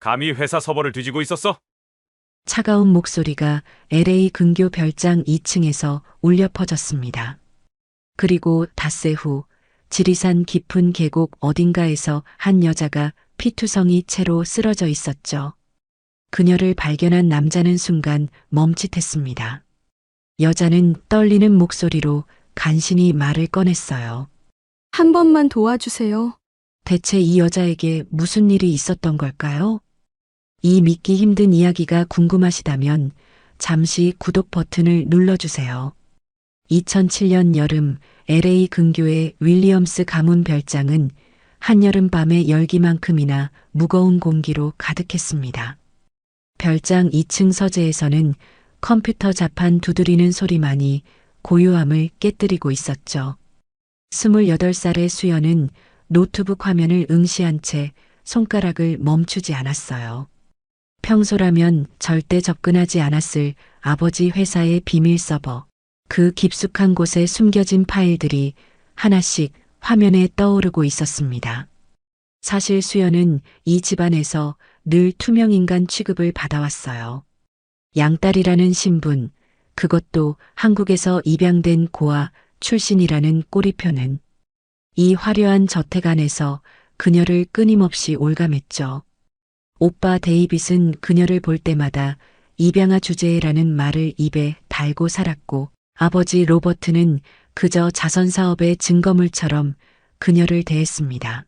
감히 회사 서버를 뒤지고 있었어? 차가운 목소리가 LA 근교 별장 2층에서 울려 퍼졌습니다. 그리고 닷새 후 지리산 깊은 계곡 어딘가에서 한 여자가 피투성이 채로 쓰러져 있었죠. 그녀를 발견한 남자는 순간 멈칫했습니다. 여자는 떨리는 목소리로 간신히 말을 꺼냈어요. 한 번만 도와주세요. 대체 이 여자에게 무슨 일이 있었던 걸까요? 이 믿기 힘든 이야기가 궁금하시다면 잠시 구독 버튼을 눌러주세요. 2007년 여름 LA 근교의 윌리엄스 가문 별장은 한여름밤의 열기만큼이나 무거운 공기로 가득했습니다. 별장 2층 서재에서는 컴퓨터 자판 두드리는 소리만이 고요함을 깨뜨리고 있었죠. 28살의 수연은 노트북 화면을 응시한 채 손가락을 멈추지 않았어요. 평소라면 절대 접근하지 않았을 아버지 회사의 비밀 서버, 그 깊숙한 곳에 숨겨진 파일들이 하나씩 화면에 떠오르고 있었습니다. 사실 수연은 이 집안에서 늘 투명인간 취급을 받아왔어요. 양딸이라는 신분, 그것도 한국에서 입양된 고아 출신이라는 꼬리표는 이 화려한 저택 안에서 그녀를 끊임없이 올감했죠. 오빠 데이빗은 그녀를 볼 때마다 입양아 주제라는 말을 입에 달고 살았고 아버지 로버트는 그저 자선사업의 증거물처럼 그녀를 대했습니다.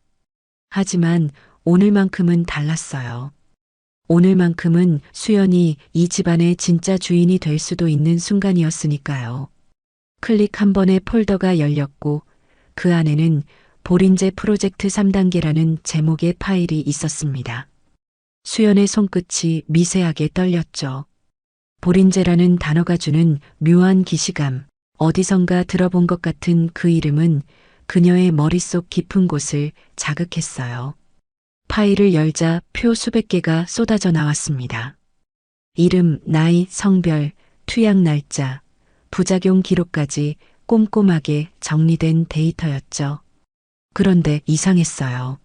하지만 오늘만큼은 달랐어요. 오늘만큼은 수연이 이 집안의 진짜 주인이 될 수도 있는 순간이었으니까요. 클릭 한 번에 폴더가 열렸고 그 안에는 보린제 프로젝트 3단계라는 제목의 파일이 있었습니다. 수연의 손끝이 미세하게 떨렸죠. 보린제라는 단어가 주는 묘한 기시감, 어디선가 들어본 것 같은 그 이름은 그녀의 머릿속 깊은 곳을 자극했어요. 파일을 열자 표 수백 개가 쏟아져 나왔습니다. 이름, 나이, 성별, 투약 날짜, 부작용 기록까지 꼼꼼하게 정리된 데이터였죠. 그런데 이상했어요.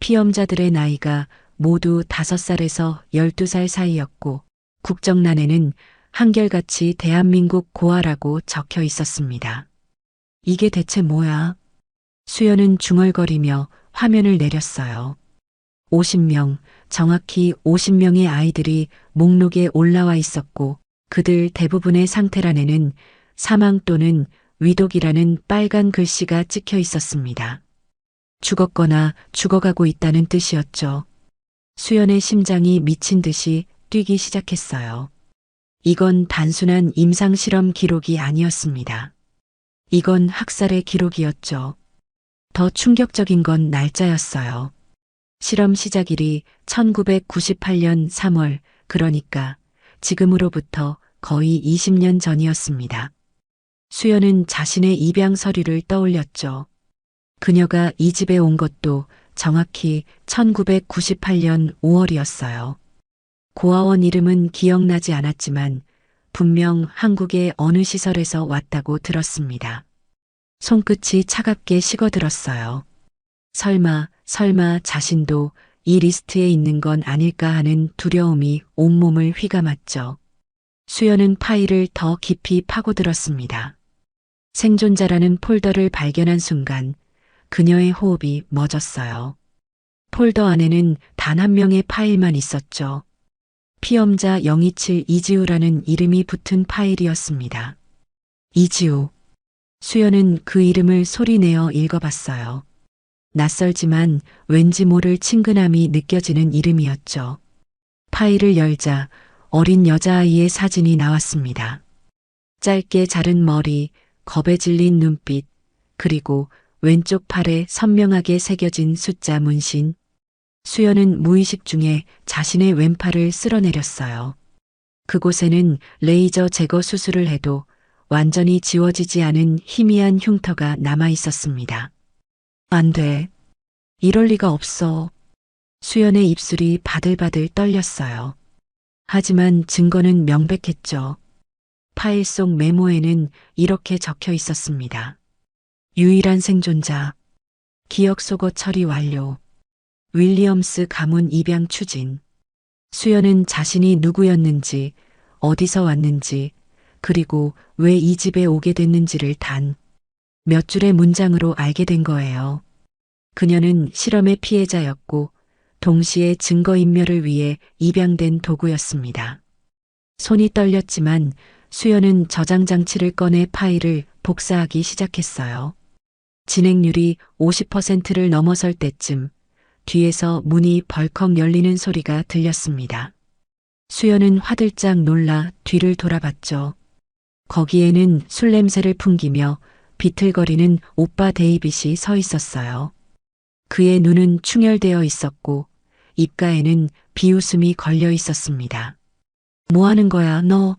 피험자들의 나이가 모두 5살에서 12살 사이였고 국정란에는 한결같이 대한민국 고아라고 적혀 있었습니다. 이게 대체 뭐야? 수연은 중얼거리며 화면을 내렸어요. 50명, 정확히 50명의 아이들이 목록에 올라와 있었고 그들 대부분의 상태란에는 사망 또는 위독이라는 빨간 글씨가 찍혀 있었습니다. 죽었거나 죽어가고 있다는 뜻이었죠. 수연의 심장이 미친 듯이 뛰기 시작했어요. 이건 단순한 임상실험 기록이 아니었습니다. 이건 학살의 기록이었죠. 더 충격적인 건 날짜였어요. 실험 시작일이 1998년 3월, 그러니까 지금으로부터 거의 20년 전이었습니다. 수연은 자신의 입양 서류를 떠올렸죠. 그녀가 이 집에 온 것도 정확히 1998년 5월이었어요. 고아원 이름은 기억나지 않았지만 분명 한국의 어느 시설에서 왔다고 들었습니다. 손끝이 차갑게 식어들었어요. 설마 자신도 이 리스트에 있는 건 아닐까 하는 두려움이 온몸을 휘감았죠. 수연은 파일을 더 깊이 파고들었습니다. 생존자라는 폴더를 발견한 순간 그녀의 호흡이 멎었어요. 폴더 안에는 단 한 명의 파일만 있었죠. 피험자 027 이지우라는 이름이 붙은 파일이었습니다. 이지우. 수연은 그 이름을 소리내어 읽어봤어요. 낯설지만 왠지 모를 친근함이 느껴지는 이름이었죠. 파일을 열자 어린 여자아이의 사진이 나왔습니다. 짧게 자른 머리, 겁에 질린 눈빛, 그리고 왼쪽 팔에 선명하게 새겨진 숫자 문신. 수연은 무의식 중에 자신의 왼팔을 쓸어내렸어요. 그곳에는 레이저 제거 수술을 해도 완전히 지워지지 않은 희미한 흉터가 남아 있었습니다. 안 돼. 이럴 리가 없어. 수연의 입술이 바들바들 떨렸어요. 하지만 증거는 명백했죠. 파일 속 메모에는 이렇게 적혀 있었습니다. 유일한 생존자. 기억 속어 처리 완료. 윌리엄스 가문 입양 추진. 수연은 자신이 누구였는지, 어디서 왔는지, 그리고 왜 이 집에 오게 됐는지를 단 몇 줄의 문장으로 알게 된 거예요. 그녀는 실험의 피해자였고 동시에 증거인멸을 위해 입양된 도구였습니다. 손이 떨렸지만 수연은 저장 장치를 꺼내 파일을 복사하기 시작했어요. 진행률이 50%를 넘어설 때쯤 뒤에서 문이 벌컥 열리는 소리가 들렸습니다. 수연은 화들짝 놀라 뒤를 돌아봤죠. 거기에는 술 냄새를 풍기며 비틀거리는 오빠 데이빗이 서 있었어요. 그의 눈은 충혈되어 있었고 입가에는 비웃음이 걸려 있었습니다. 뭐 하는 거야, 너?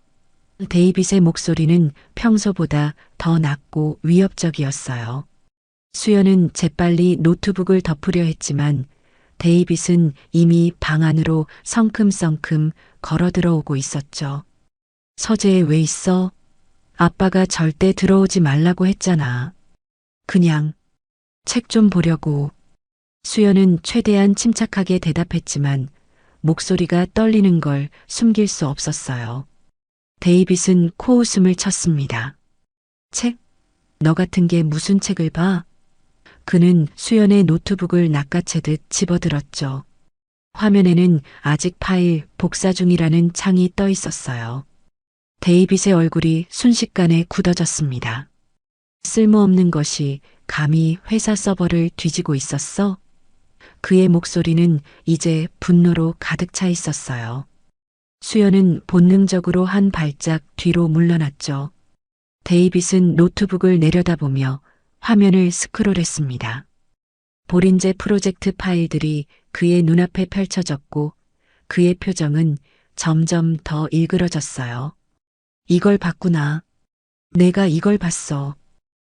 데이빗의 목소리는 평소보다 더 낮고 위협적이었어요. 수연은 재빨리 노트북을 덮으려 했지만 데이빗은 이미 방 안으로 성큼성큼 걸어 들어오고 있었죠. 서재에 왜 있어? 아빠가 절대 들어오지 말라고 했잖아. 그냥 책 좀 보려고. 수연은 최대한 침착하게 대답했지만 목소리가 떨리는 걸 숨길 수 없었어요. 데이빗은 코웃음을 쳤습니다. 책? 너 같은 게 무슨 책을 봐? 그는 수연의 노트북을 낚아채듯 집어들었죠. 화면에는 아직 파일 복사 중이라는 창이 떠 있었어요. 데이빗의 얼굴이 순식간에 굳어졌습니다. 쓸모없는 것이 감히 회사 서버를 뒤지고 있었어? 그의 목소리는 이제 분노로 가득 차 있었어요. 수연은 본능적으로 한 발짝 뒤로 물러났죠. 데이빗은 노트북을 내려다보며 화면을 스크롤했습니다. 보린제 프로젝트 파일들이 그의 눈앞에 펼쳐졌고 그의 표정은 점점 더 일그러졌어요. 이걸 봤구나. 내가 이걸 봤어.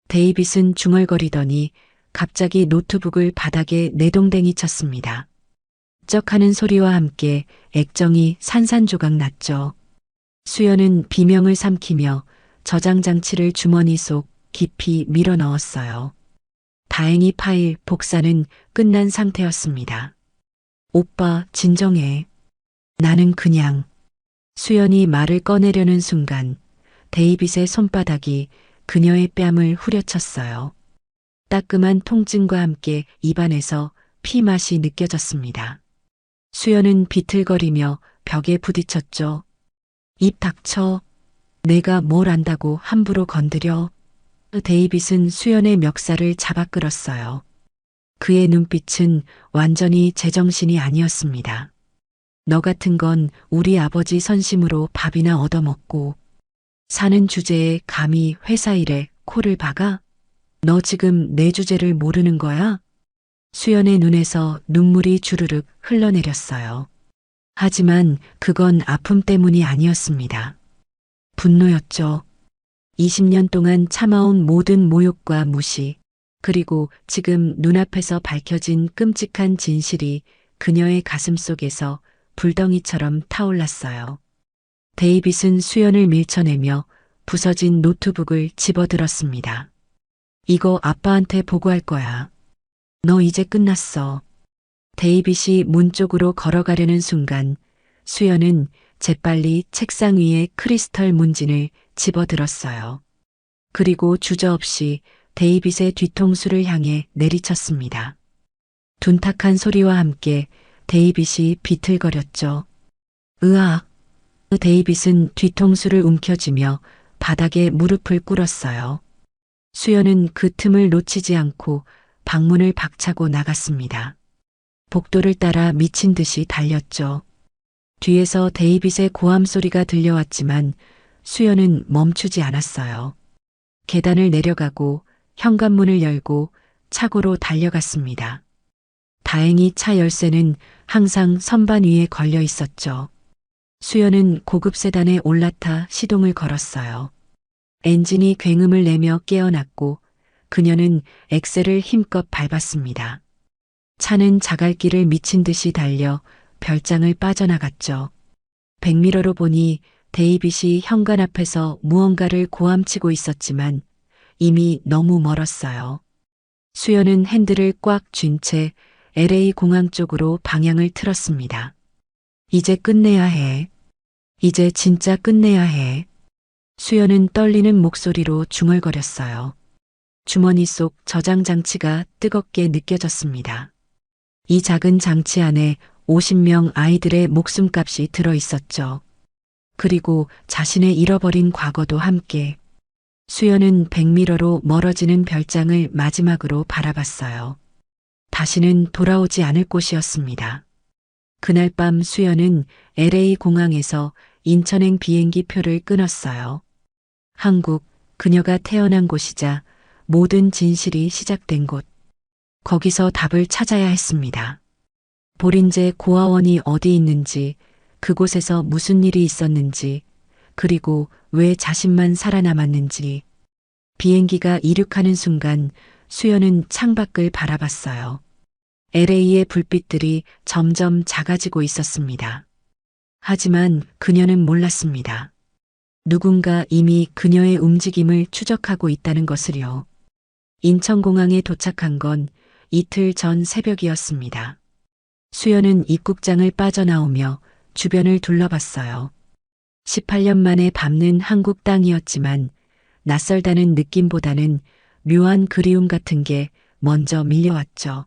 데이빗은 중얼거리더니 갑자기 노트북을 바닥에 내동댕이 쳤습니다. 쩍하는 소리와 함께 액정이 산산조각 났죠. 수연은 비명을 삼키며 저장 장치를 주머니 속 깊이 밀어 넣었어요. 다행히 파일 복사는 끝난 상태였습니다. 오빠, 진정해. 나는 그냥. 수연이 말을 꺼내려는 순간 데이빗의 손바닥이 그녀의 뺨을 후려쳤어요. 따끔한 통증과 함께 입안에서 피맛이 느껴졌습니다. 수연은 비틀거리며 벽에 부딪혔죠. 입 닥쳐. 내가 뭘 안다고 함부로 건드려. 데이빗은 수연의 멱살을 잡아 끌었어요. 그의 눈빛은 완전히 제정신이 아니었습니다. 너 같은 건 우리 아버지 선심으로 밥이나 얻어먹고 사는 주제에 감히 회사 일에 코를 박아? 너 지금 내 주제를 모르는 거야? 수연의 눈에서 눈물이 주르륵 흘러내렸어요. 하지만 그건 아픔 때문이 아니었습니다. 분노였죠. 20년 동안 참아온 모든 모욕과 무시, 그리고 지금 눈앞에서 밝혀진 끔찍한 진실이 그녀의 가슴 속에서 불덩이처럼 타올랐어요. 데이빗은 수연을 밀쳐내며 부서진 노트북을 집어들었습니다. 이거 아빠한테 보고할 거야. 너 이제 끝났어. 데이빗이 문 쪽으로 걸어가려는 순간 수연은 재빨리 책상 위에 크리스털 문진을 집어들었어요. 그리고 주저없이 데이빗의 뒤통수를 향해 내리쳤습니다. 둔탁한 소리와 함께 데이빗이 비틀거렸죠. 으악! 데이빗은 뒤통수를 움켜쥐며 바닥에 무릎을 꿇었어요. 수연은 그 틈을 놓치지 않고 방문을 박차고 나갔습니다. 복도를 따라 미친 듯이 달렸죠. 뒤에서 데이빗의 고함 소리가 들려왔지만 수연은 멈추지 않았어요. 계단을 내려가고 현관문을 열고 차고로 달려갔습니다. 다행히 차 열쇠는 항상 선반 위에 걸려 있었죠. 수연은 고급 세단에 올라타 시동을 걸었어요. 엔진이 굉음을 내며 깨어났고 그녀는 엑셀을 힘껏 밟았습니다. 차는 자갈길을 미친 듯이 달려 별장을 빠져나갔죠. 백미러로 보니 데이빗이 현관 앞에서 무언가를 고함치고 있었지만 이미 너무 멀었어요. 수연은 핸들을 꽉 쥔 채 LA 공항 쪽으로 방향을 틀었습니다. 이제 끝내야 해. 이제 진짜 끝내야 해. 수연은 떨리는 목소리로 중얼거렸어요. 주머니 속 저장 장치가 뜨겁게 느껴졌습니다. 이 작은 장치 안에 50명 아이들의 목숨값이 들어 있었죠. 그리고 자신의 잃어버린 과거도 함께. 수연은 백미러로 멀어지는 별장을 마지막으로 바라봤어요. 다시는 돌아오지 않을 곳이었습니다. 그날 밤 수연은 LA 공항에서 인천행 비행기 표를 끊었어요. 한국, 그녀가 태어난 곳이자 모든 진실이 시작된 곳. 거기서 답을 찾아야 했습니다. 보린재 고아원이 어디 있는지, 그곳에서 무슨 일이 있었는지, 그리고 왜 자신만 살아남았는지. 비행기가 이륙하는 순간 수연은 창밖을 바라봤어요. LA의 불빛들이 점점 작아지고 있었습니다. 하지만 그녀는 몰랐습니다. 누군가 이미 그녀의 움직임을 추적하고 있다는 것을요. 인천공항에 도착한 건 이틀 전 새벽이었습니다. 수연은 입국장을 빠져나오며 주변을 둘러봤어요. 18년 만에 밟는 한국 땅이었지만 낯설다는 느낌보다는 묘한 그리움 같은 게 먼저 밀려왔죠.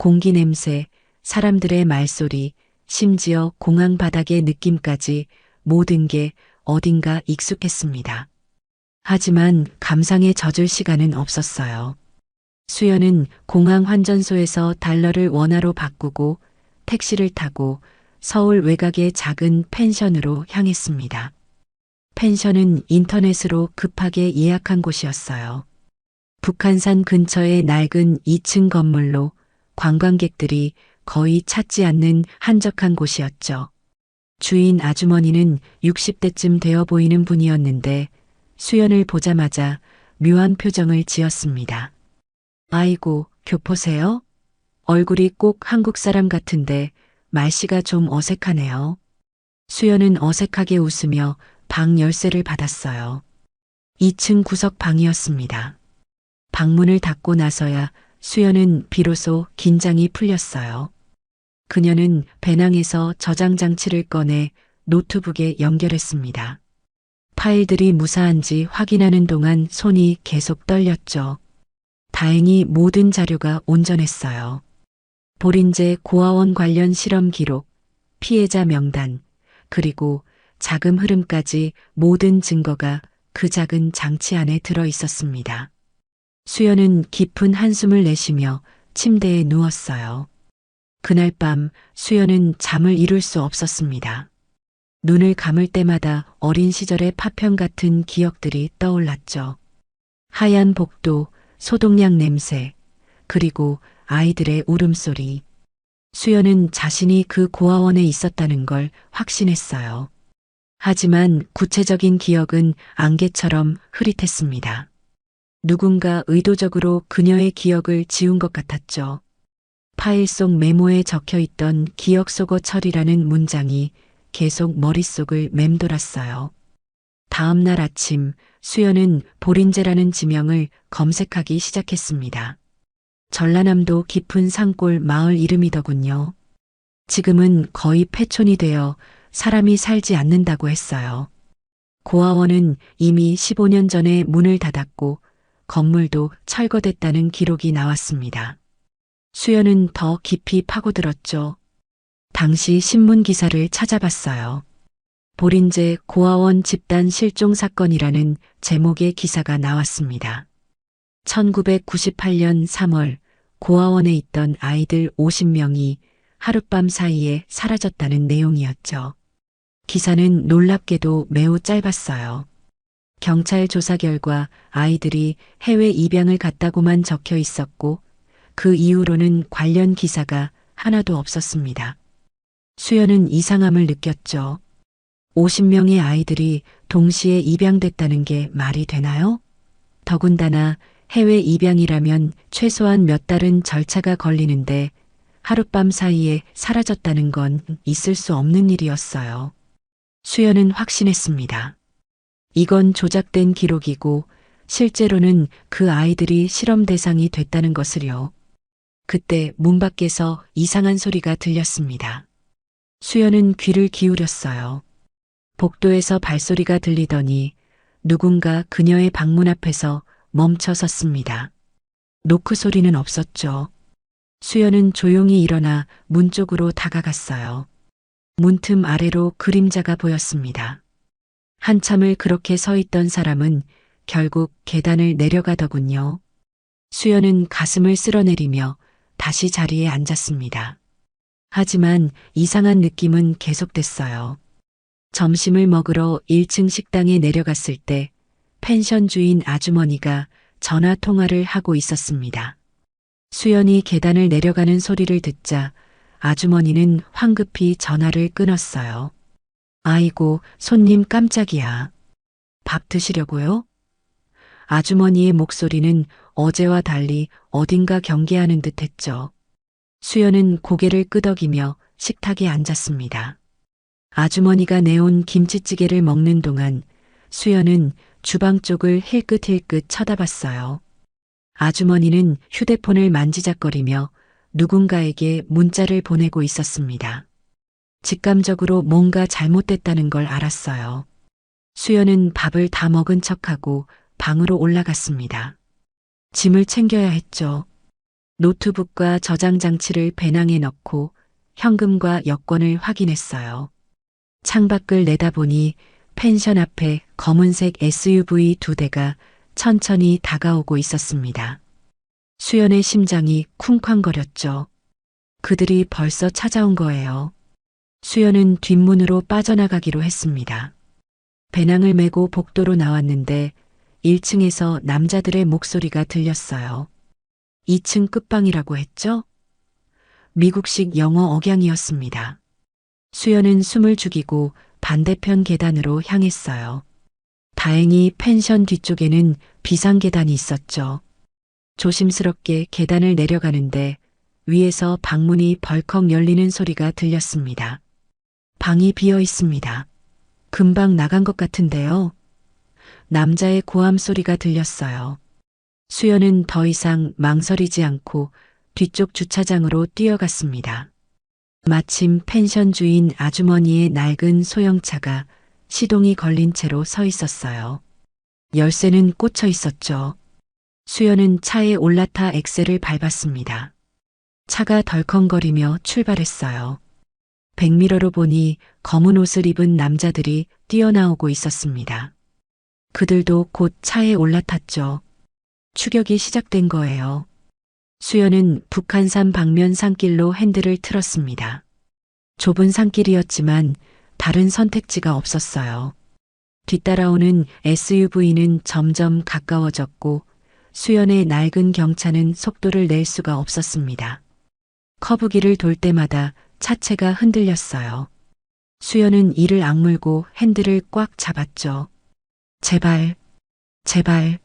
공기 냄새, 사람들의 말소리, 심지어 공항 바닥의 느낌까지 모든 게 어딘가 익숙했습니다. 하지만 감상에 젖을 시간은 없었어요. 수연은 공항 환전소에서 달러를 원화로 바꾸고 택시를 타고 서울 외곽의 작은 펜션으로 향했습니다. 펜션은 인터넷으로 급하게 예약한 곳이었어요. 북한산 근처의 낡은 2층 건물로 관광객들이 거의 찾지 않는 한적한 곳이었죠. 주인 아주머니는 60대쯤 되어 보이는 분이었는데 수연을 보자마자 묘한 표정을 지었습니다. 아이고, 교포세요? 얼굴이 꼭 한국 사람 같은데 말씨가 좀 어색하네요. 수연은 어색하게 웃으며 방 열쇠를 받았어요. 2층 구석 방이었습니다. 방문을 닫고 나서야 수연은 비로소 긴장이 풀렸어요. 그녀는 배낭에서 저장 장치를 꺼내 노트북에 연결했습니다. 파일들이 무사한지 확인하는 동안 손이 계속 떨렸죠. 다행히 모든 자료가 온전했어요. 보린재 고아원 관련 실험 기록, 피해자 명단, 그리고 자금 흐름까지 모든 증거가 그 작은 장치 안에 들어 있었습니다. 수연은 깊은 한숨을 내쉬며 침대에 누웠어요. 그날 밤 수연은 잠을 이룰 수 없었습니다. 눈을 감을 때마다 어린 시절의 파편 같은 기억들이 떠올랐죠. 하얀 복도, 소독약 냄새, 그리고 아이들의 울음소리. 수연은 자신이 그 고아원에 있었다는 걸 확신했어요. 하지만 구체적인 기억은 안개처럼 흐릿했습니다. 누군가 의도적으로 그녀의 기억을 지운 것 같았죠. 파일 속 메모에 적혀 있던 기억 속어 처리라는 문장이 계속 머릿속을 맴돌았어요. 다음 날 아침 수연은 보린재라는 지명을 검색하기 시작했습니다. 전라남도 깊은 산골 마을 이름이더군요. 지금은 거의 폐촌이 되어 사람이 살지 않는다고 했어요. 고아원은 이미 15년 전에 문을 닫았고 건물도 철거됐다는 기록이 나왔습니다. 수연은 더 깊이 파고들었죠. 당시 신문 기사를 찾아봤어요. 보린재 고아원 집단 실종 사건이라는 제목의 기사가 나왔습니다. 1998년 3월 고아원에 있던 아이들 50명이 하룻밤 사이에 사라졌다는 내용이었죠. 기사는 놀랍게도 매우 짧았어요. 경찰 조사 결과 아이들이 해외 입양을 갔다고만 적혀 있었고 그 이후로는 관련 기사가 하나도 없었습니다. 수연은 이상함을 느꼈죠. 50명의 아이들이 동시에 입양됐다는 게 말이 되나요? 더군다나 해외 입양이라면 최소한 몇 달은 절차가 걸리는데 하룻밤 사이에 사라졌다는 건 있을 수 없는 일이었어요. 수연은 확신했습니다. 이건 조작된 기록이고 실제로는 그 아이들이 실험 대상이 됐다는 것을요. 그때 문 밖에서 이상한 소리가 들렸습니다. 수연은 귀를 기울였어요. 복도에서 발소리가 들리더니 누군가 그녀의 방문 앞에서 멈춰 섰습니다. 노크 소리는 없었죠. 수연은 조용히 일어나 문 쪽으로 다가갔어요. 문틈 아래로 그림자가 보였습니다. 한참을 그렇게 서 있던 사람은 결국 계단을 내려가더군요. 수연은 가슴을 쓸어내리며 다시 자리에 앉았습니다. 하지만 이상한 느낌은 계속됐어요. 점심을 먹으러 1층 식당에 내려갔을 때 펜션 주인 아주머니가 전화 통화를 하고 있었습니다. 수연이 계단을 내려가는 소리를 듣자 아주머니는 황급히 전화를 끊었어요. 아이고, 손님 깜짝이야. 밥 드시려고요? 아주머니의 목소리는 어제와 달리 어딘가 경계하는 듯 했죠. 수연은 고개를 끄덕이며 식탁에 앉았습니다. 아주머니가 내온 김치찌개를 먹는 동안 수연은 주방 쪽을 힐끗힐끗 쳐다봤어요. 아주머니는 휴대폰을 만지작거리며 누군가에게 문자를 보내고 있었습니다. 직감적으로 뭔가 잘못됐다는 걸 알았어요. 수연은 밥을 다 먹은 척하고 방으로 올라갔습니다. 짐을 챙겨야 했죠. 노트북과 저장 장치를 배낭에 넣고 현금과 여권을 확인했어요. 창밖을 내다보니 펜션 앞에 검은색 SUV 2대가 천천히 다가오고 있었습니다. 수연의 심장이 쿵쾅거렸죠. 그들이 벌써 찾아온 거예요. 수연은 뒷문으로 빠져나가기로 했습니다. 배낭을 메고 복도로 나왔는데 1층에서 남자들의 목소리가 들렸어요. 2층 끝방이라고 했죠? 미국식 영어 억양이었습니다. 수연은 숨을 죽이고 반대편 계단으로 향했어요. 다행히 펜션 뒤쪽에는 비상계단이 있었죠. 조심스럽게 계단을 내려가는데 위에서 방문이 벌컥 열리는 소리가 들렸습니다. 방이 비어 있습니다. 금방 나간 것 같은데요. 남자의 고함 소리가 들렸어요. 수연은 더 이상 망설이지 않고 뒤쪽 주차장으로 뛰어갔습니다. 마침 펜션 주인 아주머니의 낡은 소형차가 시동이 걸린 채로 서 있었어요. 열쇠는 꽂혀 있었죠. 수연은 차에 올라타 엑셀을 밟았습니다. 차가 덜컹거리며 출발했어요. 백미러로 보니 검은 옷을 입은 남자들이 뛰어나오고 있었습니다. 그들도 곧 차에 올라탔죠. 추격이 시작된 거예요. 수연은 북한산 방면 산길로 핸들을 틀었습니다. 좁은 산길이었지만 다른 선택지가 없었어요. 뒤따라오는 SUV는 점점 가까워졌고 수연의 낡은 경차는 속도를 낼 수가 없었습니다. 커브길을 돌 때마다 차체가 흔들렸어요. 수연은 이를 악물고 핸들을 꽉 잡았죠. 제발, 제발.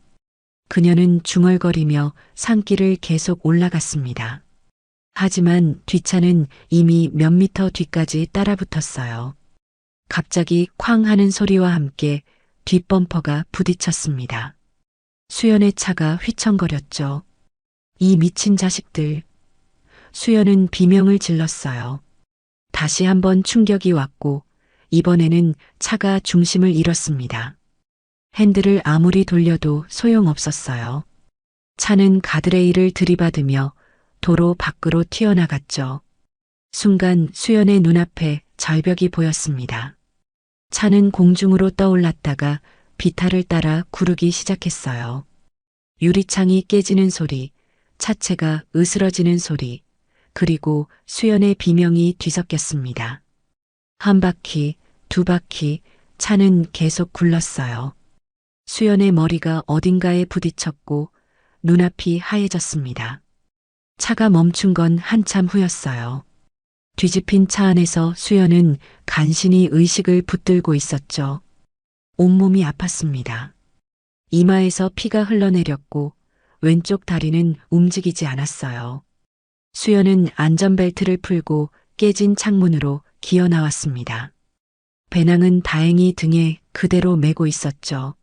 그녀는 중얼거리며 산길을 계속 올라갔습니다. 하지만 뒷차는 이미 몇 미터 뒤까지 따라붙었어요. 갑자기 쾅 하는 소리와 함께 뒷범퍼가 부딪혔습니다. 수연의 차가 휘청거렸죠. 이 미친 자식들. 수연은 비명을 질렀어요. 다시 한번 충격이 왔고 이번에는 차가 중심을 잃었습니다. 핸들을 아무리 돌려도 소용없었어요. 차는 가드레일을 들이받으며 도로 밖으로 튀어나갔죠. 순간 수연의 눈앞에 절벽이 보였습니다. 차는 공중으로 떠올랐다가 비탈을 따라 구르기 시작했어요. 유리창이 깨지는 소리, 차체가 으스러지는 소리, 그리고 수연의 비명이 뒤섞였습니다. 한 바퀴, 두 바퀴, 차는 계속 굴렀어요. 수연의 머리가 어딘가에 부딪혔고 눈앞이 하얘졌습니다. 차가 멈춘 건 한참 후였어요. 뒤집힌 차 안에서 수연은 간신히 의식을 붙들고 있었죠. 온몸이 아팠습니다. 이마에서 피가 흘러내렸고 왼쪽 다리는 움직이지 않았어요. 수연은 안전벨트를 풀고 깨진 창문으로 기어 나왔습니다. 배낭은 다행히 등에 그대로 메고 있었죠.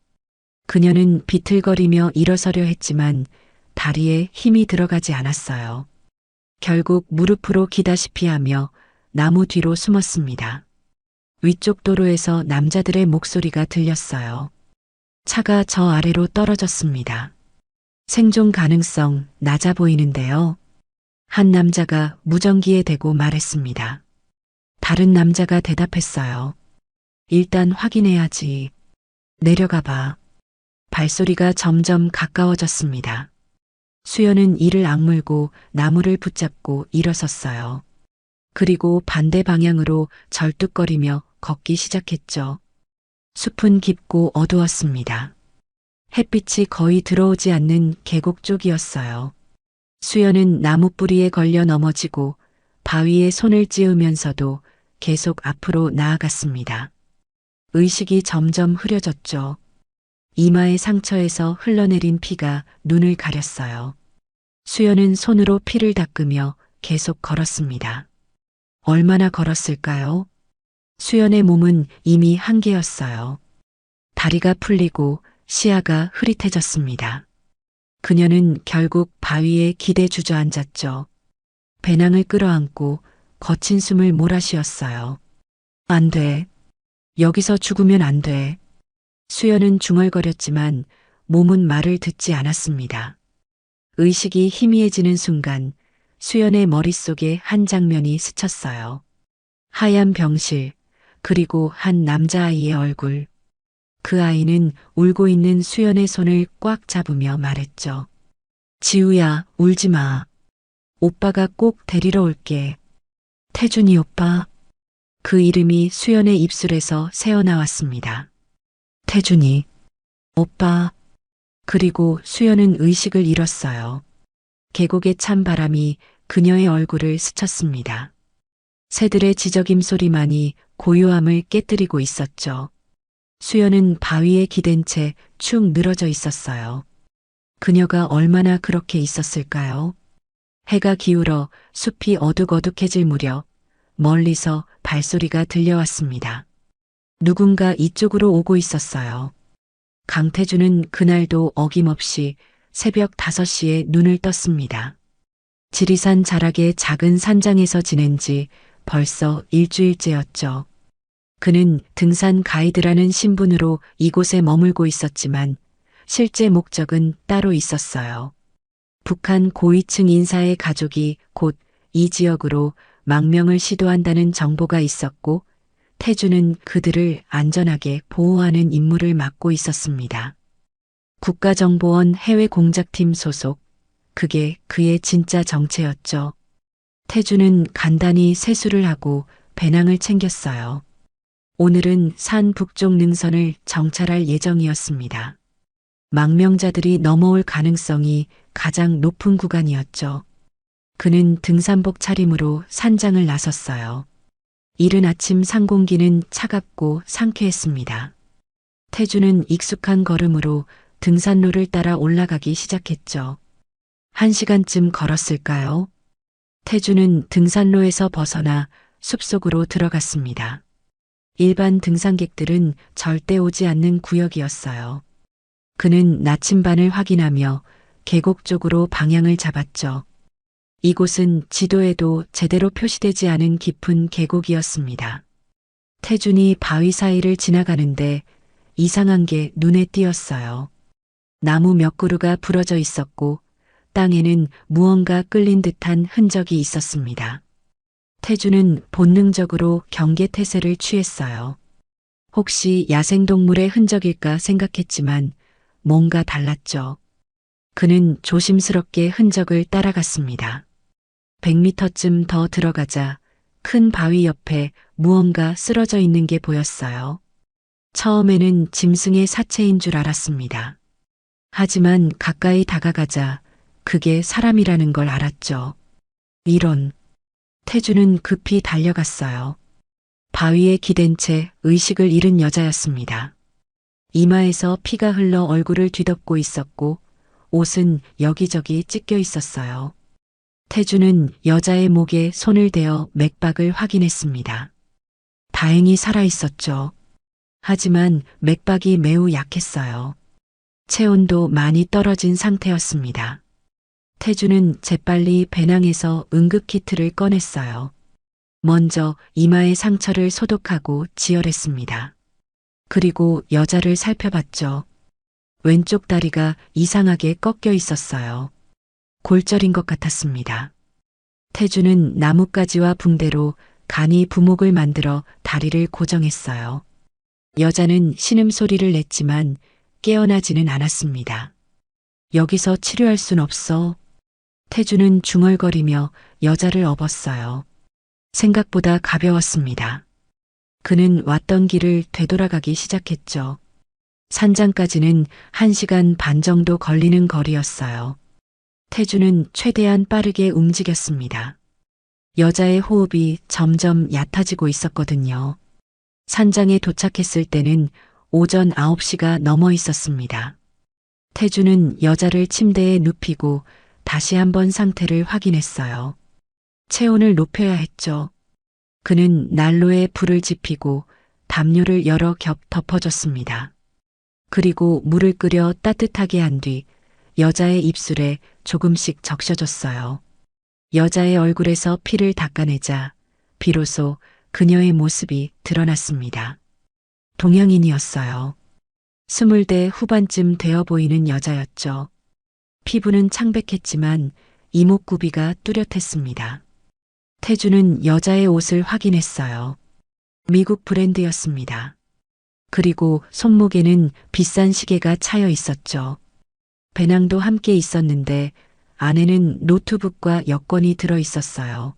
그녀는 비틀거리며 일어서려 했지만 다리에 힘이 들어가지 않았어요. 결국 무릎으로 기다시피 하며 나무 뒤로 숨었습니다. 위쪽 도로에서 남자들의 목소리가 들렸어요. 차가 저 아래로 떨어졌습니다. 생존 가능성 낮아 보이는데요. 한 남자가 무전기에 대고 말했습니다. 다른 남자가 대답했어요. 일단 확인해야지. 내려가 봐. 발소리가 점점 가까워졌습니다. 수연은 이를 악물고 나무를 붙잡고 일어섰어요. 그리고 반대 방향으로 절뚝거리며 걷기 시작했죠. 숲은 깊고 어두웠습니다. 햇빛이 거의 들어오지 않는 계곡 쪽이었어요. 수연은 나무 뿌리에 걸려 넘어지고 바위에 손을 찌으면서도 계속 앞으로 나아갔습니다. 의식이 점점 흐려졌죠. 이마의 상처에서 흘러내린 피가 눈을 가렸어요. 수연은 손으로 피를 닦으며 계속 걸었습니다. 얼마나 걸었을까요? 수연의 몸은 이미 한계였어요. 다리가 풀리고 시야가 흐릿해졌습니다. 그녀는 결국 바위에 기대 주저앉았죠. 배낭을 끌어안고 거친 숨을 몰아쉬었어요. 안 돼. 여기서 죽으면 안 돼. 수연은 중얼거렸지만 몸은 말을 듣지 않았습니다. 의식이 희미해지는 순간 수연의 머릿속에 한 장면이 스쳤어요. 하얀 병실, 그리고 한 남자아이의 얼굴. 그 아이는 울고 있는 수연의 손을 꽉 잡으며 말했죠. 지우야, 울지 마. 오빠가 꼭 데리러 올게. 태준이 오빠. 그 이름이 수연의 입술에서 새어나왔습니다. 태준이. 오빠. 그리고 수연은 의식을 잃었어요. 계곡의 찬 바람이 그녀의 얼굴을 스쳤습니다. 새들의 지저귐 소리만이 고요함을 깨뜨리고 있었죠. 수연은 바위에 기댄 채 축 늘어져 있었어요. 그녀가 얼마나 그렇게 있었을까요? 해가 기울어 숲이 어둑어둑해질 무렵 멀리서 발소리가 들려왔습니다. 누군가 이쪽으로 오고 있었어요. 강태준은 그날도 어김없이 새벽 5시에 눈을 떴습니다. 지리산 자락의 작은 산장에서 지낸 지 벌써 일주일째였죠. 그는 등산 가이드라는 신분으로 이곳에 머물고 있었지만 실제 목적은 따로 있었어요. 북한 고위층 인사의 가족이 곧 이 지역으로 망명을 시도한다는 정보가 있었고 태준은 그들을 안전하게 보호하는 임무를 맡고 있었습니다. 국가정보원 해외공작팀 소속, 그게 그의 진짜 정체였죠. 태준은 간단히 세수를 하고 배낭을 챙겼어요. 오늘은 산 북쪽 능선을 정찰할 예정이었습니다. 망명자들이 넘어올 가능성이 가장 높은 구간이었죠. 그는 등산복 차림으로 산장을 나섰어요. 이른 아침 산 공기는 차갑고 상쾌했습니다. 태준은 익숙한 걸음으로 등산로를 따라 올라가기 시작했죠. 1시간쯤 걸었을까요? 태준은 등산로에서 벗어나 숲속으로 들어갔습니다. 일반 등산객들은 절대 오지 않는 구역이었어요. 그는 나침반을 확인하며 계곡 쪽으로 방향을 잡았죠. 이곳은 지도에도 제대로 표시되지 않은 깊은 계곡이었습니다. 태준이 바위 사이를 지나가는데 이상한 게 눈에 띄었어요. 나무 몇 그루가 부러져 있었고 땅에는 무언가 끌린 듯한 흔적이 있었습니다. 태준은 본능적으로 경계태세를 취했어요. 혹시 야생동물의 흔적일까 생각했지만 뭔가 달랐죠. 그는 조심스럽게 흔적을 따라갔습니다. 100m쯤 더 들어가자 큰 바위 옆에 무언가 쓰러져 있는 게 보였어요. 처음에는 짐승의 사체인 줄 알았습니다. 하지만 가까이 다가가자 그게 사람이라는 걸 알았죠. 이런. 태준은 급히 달려갔어요. 바위에 기댄 채 의식을 잃은 여자였습니다. 이마에서 피가 흘러 얼굴을 뒤덮고 있었고 옷은 여기저기 찢겨 있었어요. 태준은 여자의 목에 손을 대어 맥박을 확인했습니다. 다행히 살아있었죠. 하지만 맥박이 매우 약했어요. 체온도 많이 떨어진 상태였습니다. 태준은 재빨리 배낭에서 응급키트를 꺼냈어요. 먼저 이마의 상처를 소독하고 지혈했습니다. 그리고 여자를 살펴봤죠. 왼쪽 다리가 이상하게 꺾여 있었어요. 골절인 것 같았습니다. 태주는 나뭇가지와 붕대로 간이 부목을 만들어 다리를 고정했어요. 여자는 신음소리를 냈지만 깨어나지는 않았습니다. 여기서 치료할 순 없어. 태주는 중얼거리며 여자를 업었어요. 생각보다 가벼웠습니다. 그는 왔던 길을 되돌아가기 시작했죠. 산장까지는 1시간 반 정도 걸리는 거리였어요. 태주는 최대한 빠르게 움직였습니다. 여자의 호흡이 점점 얕아지고 있었거든요. 산장에 도착했을 때는 오전 9시가 넘어 있었습니다. 태주는 여자를 침대에 눕히고 다시 한번 상태를 확인했어요. 체온을 높여야 했죠. 그는 난로에 불을 지피고 담요를 여러 겹 덮어줬습니다. 그리고 물을 끓여 따뜻하게 한 뒤 여자의 입술에 조금씩 적셔줬어요. 여자의 얼굴에서 피를 닦아내자 비로소 그녀의 모습이 드러났습니다. 동양인이었어요. 20대 후반쯤 되어 보이는 여자였죠. 피부는 창백했지만 이목구비가 뚜렷했습니다. 태주는 여자의 옷을 확인했어요. 미국 브랜드였습니다. 그리고 손목에는 비싼 시계가 차여 있었죠. 배낭도 함께 있었는데 안에는 노트북과 여권이 들어 있었어요.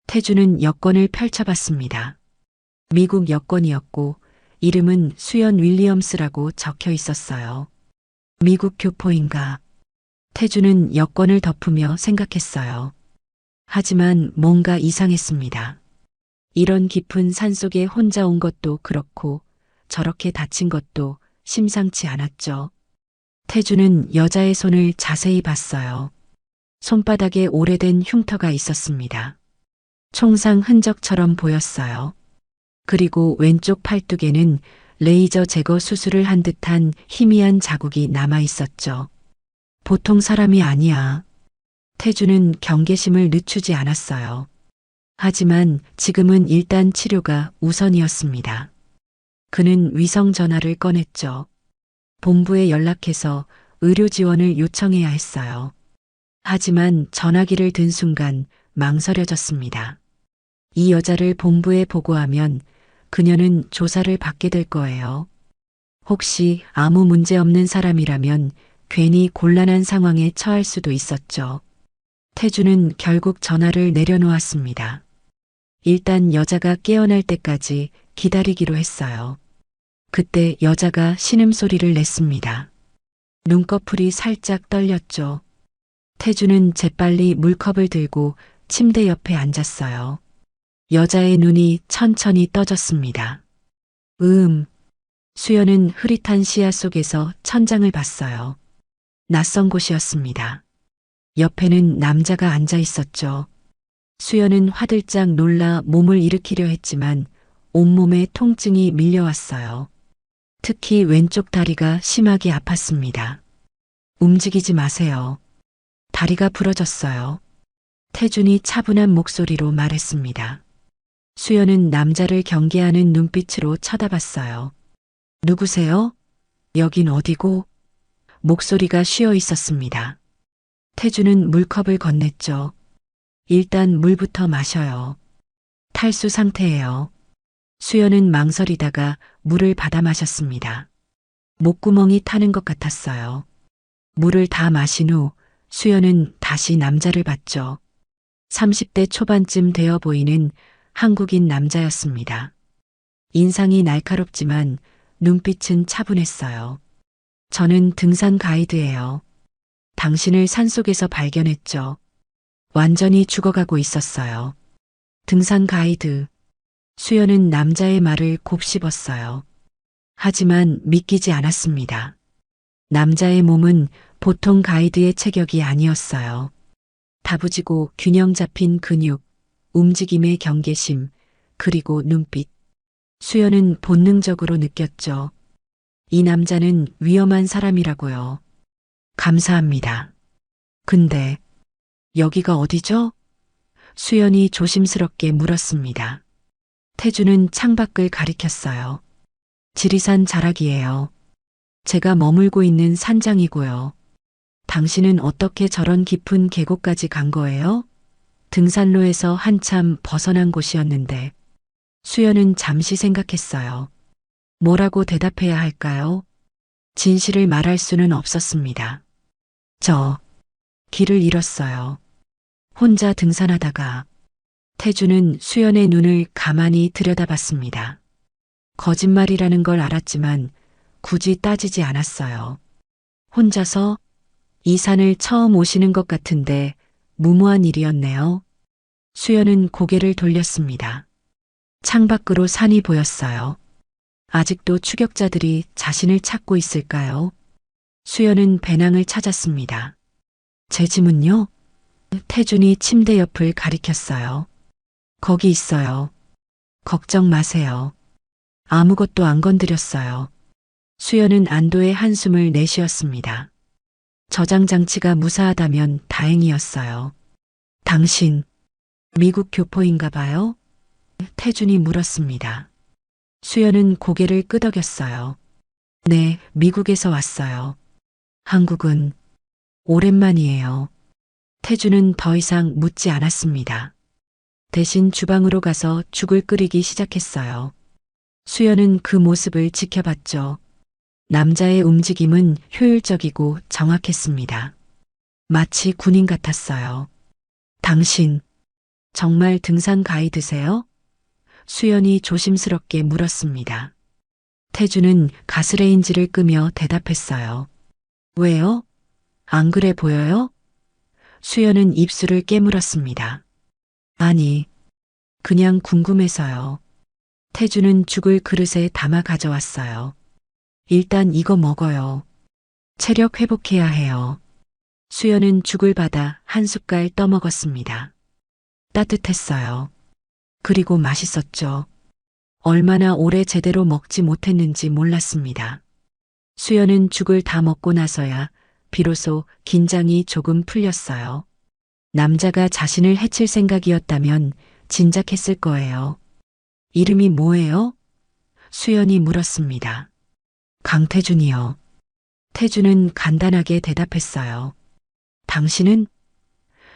태주는 여권을 펼쳐봤습니다. 미국 여권이었고 이름은 수연 윌리엄스라고 적혀 있었어요. 미국 교포인가? 태주는 여권을 덮으며 생각했어요. 하지만 뭔가 이상했습니다. 이런 깊은 산속에 혼자 온 것도 그렇고 저렇게 다친 것도 심상치 않았죠. 태주는 여자의 손을 자세히 봤어요. 손바닥에 오래된 흉터가 있었습니다. 총상 흔적처럼 보였어요. 그리고 왼쪽 팔뚝에는 레이저 제거 수술을 한 듯한 희미한 자국이 남아 있었죠. 보통 사람이 아니야. 태주는 경계심을 늦추지 않았어요. 하지만 지금은 일단 치료가 우선이었습니다. 그는 위성 전화를 꺼냈죠. 본부에 연락해서 의료 지원을 요청해야 했어요. 하지만 전화기를 든 순간 망설여졌습니다. 이 여자를 본부에 보고하면 그녀는 조사를 받게 될 거예요. 혹시 아무 문제 없는 사람이라면 괜히 곤란한 상황에 처할 수도 있었죠. 태주는 결국 전화를 내려놓았습니다. 일단 여자가 깨어날 때까지 기다리기로 했어요. 그때 여자가 신음소리를 냈습니다. 눈꺼풀이 살짝 떨렸죠. 태주는 재빨리 물컵을 들고 침대 옆에 앉았어요. 여자의 눈이 천천히 떠졌습니다. 수연은 흐릿한 시야 속에서 천장을 봤어요. 낯선 곳이었습니다. 옆에는 남자가 앉아 있었죠. 수연은 화들짝 놀라 몸을 일으키려 했지만 온몸에 통증이 밀려왔어요. 특히 왼쪽 다리가 심하게 아팠습니다. 움직이지 마세요. 다리가 부러졌어요. 태준이 차분한 목소리로 말했습니다. 수연은 남자를 경계하는 눈빛으로 쳐다봤어요. 누구세요? 여긴 어디고? 목소리가 쉬어 있었습니다. 태주는 물컵을 건넸죠. 일단 물부터 마셔요. 탈수 상태예요. 수연은 망설이다가 물을 받아 마셨습니다. 목구멍이 타는 것 같았어요. 물을 다 마신 후 수연은 다시 남자를 봤죠. 30대 초반쯤 되어 보이는 한국인 남자였습니다. 인상이 날카롭지만 눈빛은 차분했어요. 저는 등산 가이드예요. 당신을 산속에서 발견했죠. 완전히 죽어가고 있었어요. 등산 가이드. 수연은 남자의 말을 곱씹었어요. 하지만 믿기지 않았습니다. 남자의 몸은 보통 가이드의 체격이 아니었어요. 다부지고 균형 잡힌 근육, 움직임의 경계심, 그리고 눈빛. 수연은 본능적으로 느꼈죠. 이 남자는 위험한 사람이라고요. 감사합니다. 근데 여기가 어디죠? 수연이 조심스럽게 물었습니다. 태주는 창밖을 가리켰어요. 지리산 자락이에요. 제가 머물고 있는 산장이고요. 당신은 어떻게 저런 깊은 계곡까지 간 거예요? 등산로에서 한참 벗어난 곳이었는데. 수연은 잠시 생각했어요. 뭐라고 대답해야 할까요? 진실을 말할 수는 없었습니다. 저 길을 잃었어요. 혼자 등산하다가. 태주는 수연의 눈을 가만히 들여다봤습니다. 거짓말이라는 걸 알았지만 굳이 따지지 않았어요. 혼자서 이 산을 처음 오시는 것 같은데 무모한 일이었네요. 수연은 고개를 돌렸습니다. 창밖으로 산이 보였어요. 아직도 추격자들이 자신을 찾고 있을까요? 수연은 배낭을 찾았습니다. 제 짐은요? 태준이 침대 옆을 가리켰어요. 거기 있어요. 걱정 마세요. 아무것도 안 건드렸어요. 수연은 안도의 한숨을 내쉬었습니다. 저장 장치가 무사하다면 다행이었어요. 당신, 미국 교포인가 봐요? 태준이 물었습니다. 수연은 고개를 끄덕였어요. 네, 미국에서 왔어요. 한국은 오랜만이에요. 태준은 더 이상 묻지 않았습니다. 대신 주방으로 가서 죽을 끓이기 시작했어요. 수연은 그 모습을 지켜봤죠. 남자의 움직임은 효율적이고 정확했습니다. 마치 군인 같았어요. 당신, 정말 등산 가이드세요? 수연이 조심스럽게 물었습니다. 태주는 가스레인지를 끄며 대답했어요. 왜요? 안 그래 보여요? 수연은 입술을 깨물었습니다. 아니, 그냥 궁금해서요. 태주는 죽을 그릇에 담아 가져왔어요. 일단 이거 먹어요. 체력 회복해야 해요. 수연은 죽을 받아 한 숟갈 떠먹었습니다. 따뜻했어요. 그리고 맛있었죠. 얼마나 오래 제대로 먹지 못했는지 몰랐습니다. 수연은 죽을 다 먹고 나서야 비로소 긴장이 조금 풀렸어요. 남자가 자신을 해칠 생각이었다면 진작했을 거예요. 이름이 뭐예요? 수연이 물었습니다. 강태준이요. 태준은 간단하게 대답했어요. 당신은?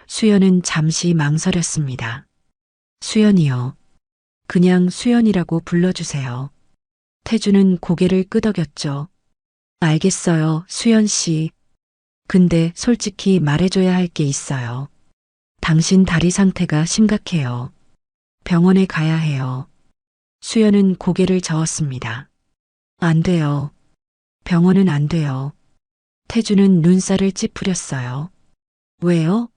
수연은 잠시 망설였습니다. 수연이요. 그냥 수연이라고 불러주세요. 태준은 고개를 끄덕였죠. 알겠어요, 수연 씨. 근데 솔직히 말해줘야 할 게 있어요. 당신 다리 상태가 심각해요. 병원에 가야 해요. 수연은 고개를 저었습니다. 안 돼요. 병원은 안 돼요. 태준은 눈살을 찌푸렸어요. 왜요?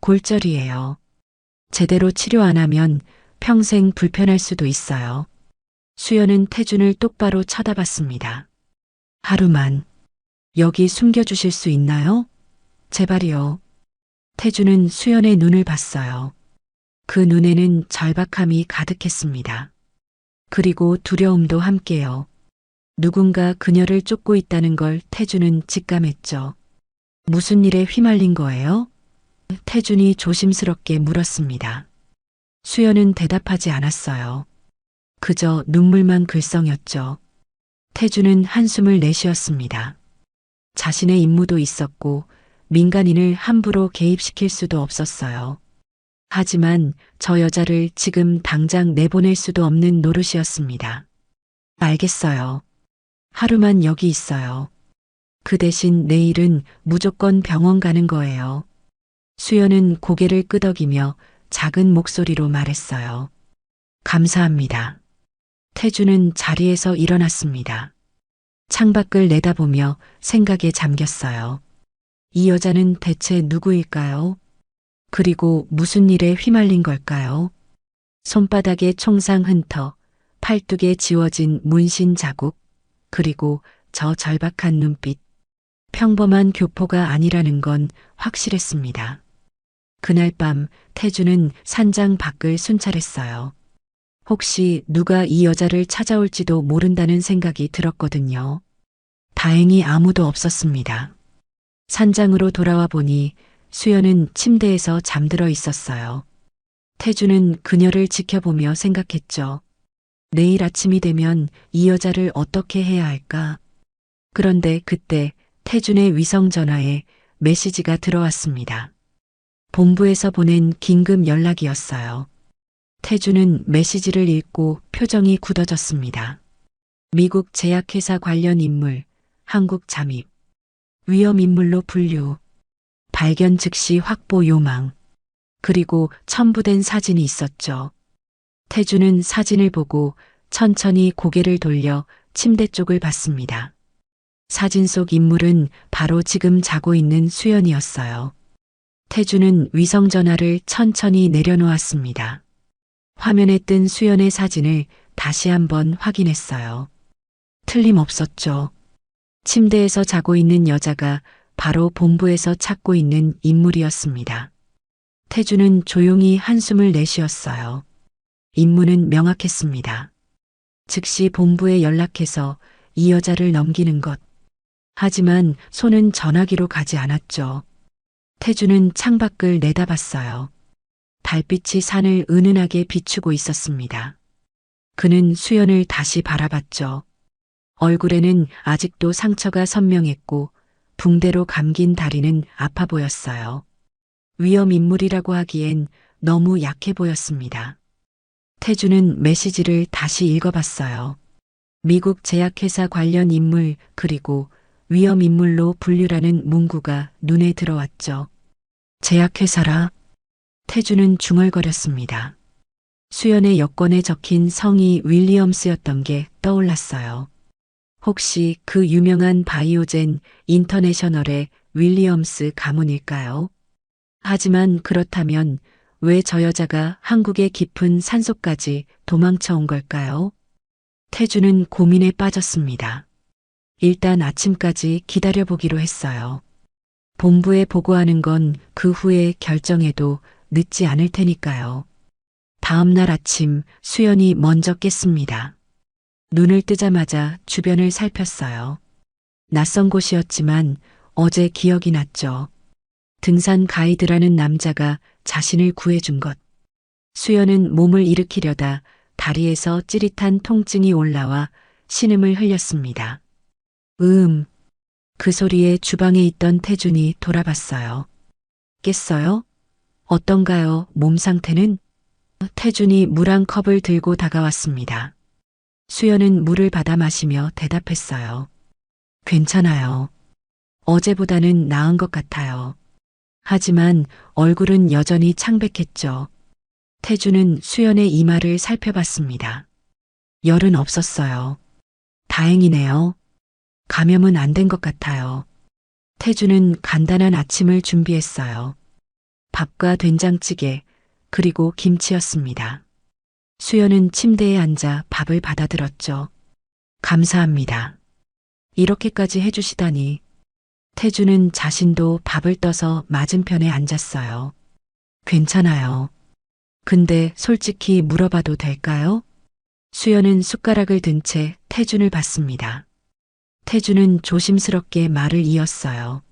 골절이에요. 제대로 치료 안 하면 평생 불편할 수도 있어요. 수연은 태준을 똑바로 쳐다봤습니다. 하루만 여기 숨겨주실 수 있나요? 제발이요. 태준은 수연의 눈을 봤어요. 그 눈에는 절박함이 가득했습니다. 그리고 두려움도 함께요. 누군가 그녀를 쫓고 있다는 걸 태준은 직감했죠. 무슨 일에 휘말린 거예요? 태준이 조심스럽게 물었습니다. 수연은 대답하지 않았어요. 그저 눈물만 글썽였죠. 태준은 한숨을 내쉬었습니다. 자신의 임무도 있었고 민간인을 함부로 개입시킬 수도 없었어요. 하지만 저 여자를 지금 당장 내보낼 수도 없는 노릇이었습니다. 알겠어요. 하루만 여기 있어요. 그 대신 내일은 무조건 병원 가는 거예요. 수연은 고개를 끄덕이며 작은 목소리로 말했어요. 감사합니다. 태준은 자리에서 일어났습니다. 창밖을 내다보며 생각에 잠겼어요. 이 여자는 대체 누구일까요? 그리고 무슨 일에 휘말린 걸까요? 손바닥에 총상 흔터, 팔뚝에 지워진 문신 자국, 그리고 저 절박한 눈빛. 평범한 교포가 아니라는 건 확실했습니다. 그날 밤 태주는 산장 밖을 순찰했어요. 혹시 누가 이 여자를 찾아올지도 모른다는 생각이 들었거든요. 다행히 아무도 없었습니다. 산장으로 돌아와 보니 수연은 침대에서 잠들어 있었어요. 태주는 그녀를 지켜보며 생각했죠. 내일 아침이 되면 이 여자를 어떻게 해야 할까? 그런데 그때 태준의 위성 전화에 메시지가 들어왔습니다. 본부에서 보낸 긴급 연락이었어요. 태준은 메시지를 읽고 표정이 굳어졌습니다. 미국 제약회사 관련 인물, 한국 잠입, 위험 인물로 분류, 발견 즉시 확보 요망, 그리고 첨부된 사진이 있었죠. 태준은 사진을 보고 천천히 고개를 돌려 침대 쪽을 봤습니다. 사진 속 인물은 바로 지금 자고 있는 수연이었어요. 태준은 위성 전화를 천천히 내려놓았습니다. 화면에 뜬 수연의 사진을 다시 한번 확인했어요. 틀림없었죠. 침대에서 자고 있는 여자가 바로 본부에서 찾고 있는 인물이었습니다. 태준은 조용히 한숨을 내쉬었어요. 임무는 명확했습니다. 즉시 본부에 연락해서 이 여자를 넘기는 것. 하지만 손은 전화기로 가지 않았죠. 태준은 창밖을 내다봤어요. 달빛이 산을 은은하게 비추고 있었습니다. 그는 수연을 다시 바라봤죠. 얼굴에는 아직도 상처가 선명했고 붕대로 감긴 다리는 아파 보였어요. 위험 인물이라고 하기엔 너무 약해 보였습니다. 태준은 메시지를 다시 읽어봤어요. 미국 제약회사 관련 인물 그리고 위험 인물로 분류라는 문구가 눈에 들어왔죠. 제약회사라. 태준은 중얼거렸습니다. 수연의 여권에 적힌 성이 윌리엄스였던 게 떠올랐어요. 혹시 그 유명한 바이오젠 인터내셔널의 윌리엄스 가문일까요? 하지만 그렇다면 왜 저 여자가 한국의 깊은 산속까지 도망쳐 온 걸까요? 태주는 고민에 빠졌습니다. 일단 아침까지 기다려보기로 했어요. 본부에 보고하는 건 그 후에 결정해도 늦지 않을 테니까요. 다음 날 아침 수연이 먼저 깼습니다. 눈을 뜨자마자 주변을 살폈어요. 낯선 곳이었지만 어제 기억이 났죠. 등산 가이드라는 남자가 자신을 구해준 것. 수연은 몸을 일으키려다 다리에서 찌릿한 통증이 올라와 신음을 흘렸습니다. 그 소리에 주방에 있던 태준이 돌아봤어요. 깼어요? 어떤가요, 몸 상태는? 태준이 물 한 컵을 들고 다가왔습니다. 수연은 물을 받아 마시며 대답했어요. 괜찮아요. 어제보다는 나은 것 같아요. 하지만 얼굴은 여전히 창백했죠. 태준은 수연의 이마를 살펴봤습니다. 열은 없었어요. 다행이네요. 감염은 안 된 것 같아요. 태준은 간단한 아침을 준비했어요. 밥과 된장찌개, 그리고 김치였습니다. 수연은 침대에 앉아 밥을 받아들었죠. 감사합니다. 이렇게까지 해주시다니. 태준은 자신도 밥을 떠서 맞은편에 앉았어요. 괜찮아요. 근데 솔직히 물어봐도 될까요? 수연은 숟가락을 든 채 태준을 봤습니다. 태준은 조심스럽게 말을 이었어요.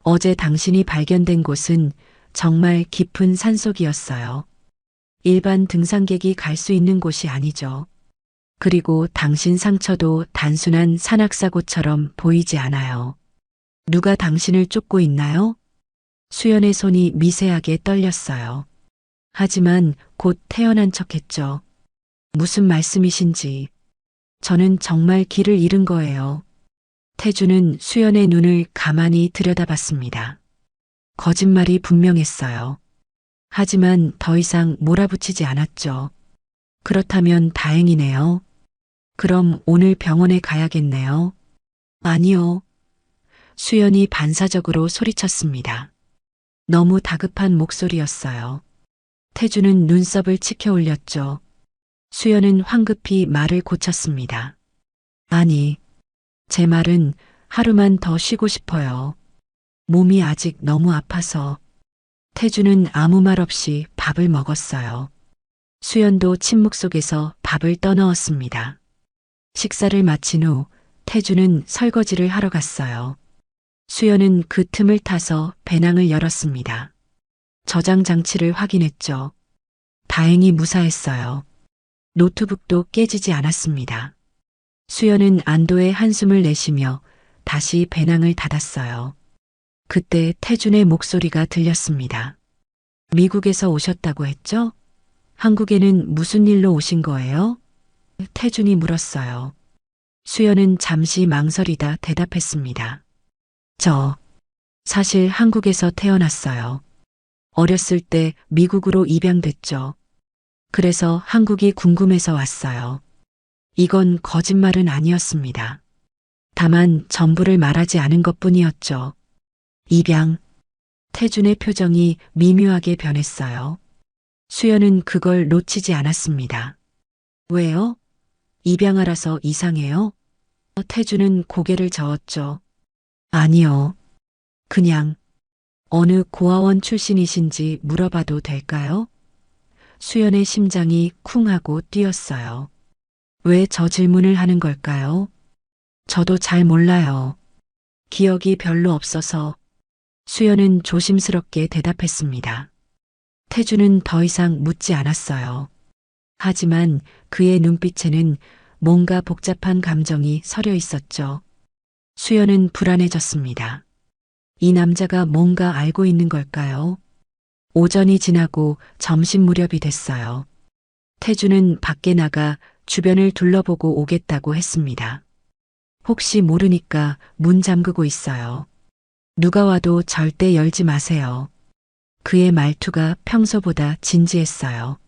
어제 당신이 발견된 곳은 정말 깊은 산속이었어요. 일반 등산객이 갈 수 있는 곳이 아니죠. 그리고 당신 상처도 단순한 산악사고처럼 보이지 않아요. 누가 당신을 쫓고 있나요? 수연의 손이 미세하게 떨렸어요. 하지만 곧 태어난 척했죠. 무슨 말씀이신지. 저는 정말 길을 잃은 거예요. 태주는 수연의 눈을 가만히 들여다봤습니다. 거짓말이 분명했어요. 하지만 더 이상 몰아붙이지 않았죠. 그렇다면 다행이네요. 그럼 오늘 병원에 가야겠네요. 아니요. 수연이 반사적으로 소리쳤습니다. 너무 다급한 목소리였어요. 태주는 눈썹을 치켜 올렸죠. 수연은 황급히 말을 고쳤습니다. 아니, 제 말은 하루만 더 쉬고 싶어요. 몸이 아직 너무 아파서. 태주는 아무 말 없이 밥을 먹었어요. 수연도 침묵 속에서 밥을 떠넣었습니다. 식사를 마친 후 태주는 설거지를 하러 갔어요. 수연은 그 틈을 타서 배낭을 열었습니다. 저장 장치를 확인했죠. 다행히 무사했어요. 노트북도 깨지지 않았습니다. 수연은 안도의 한숨을 내쉬며 다시 배낭을 닫았어요. 그때 태준의 목소리가 들렸습니다. 미국에서 오셨다고 했죠? 한국에는 무슨 일로 오신 거예요? 태준이 물었어요. 수연은 잠시 망설이다 대답했습니다. 저, 사실 한국에서 태어났어요. 어렸을 때 미국으로 입양됐죠. 그래서 한국이 궁금해서 왔어요. 이건 거짓말은 아니었습니다. 다만 전부를 말하지 않은 것뿐이었죠. 입양. 태준의 표정이 미묘하게 변했어요. 수연은 그걸 놓치지 않았습니다. 왜요? 입양하라서 이상해요? 태준은 고개를 저었죠. 아니요. 그냥 어느 고아원 출신이신지 물어봐도 될까요? 수연의 심장이 쿵 하고 뛰었어요. 왜 저 질문을 하는 걸까요? 저도 잘 몰라요. 기억이 별로 없어서. 수연은 조심스럽게 대답했습니다. 태준은 더 이상 묻지 않았어요. 하지만 그의 눈빛에는 뭔가 복잡한 감정이 서려 있었죠. 수연은 불안해졌습니다. 이 남자가 뭔가 알고 있는 걸까요? 오전이 지나고 점심 무렵이 됐어요. 태준은 밖에 나가 주변을 둘러보고 오겠다고 했습니다. 혹시 모르니까 문 잠그고 있어요. 누가 와도 절대 열지 마세요. 그의 말투가 평소보다 진지했어요.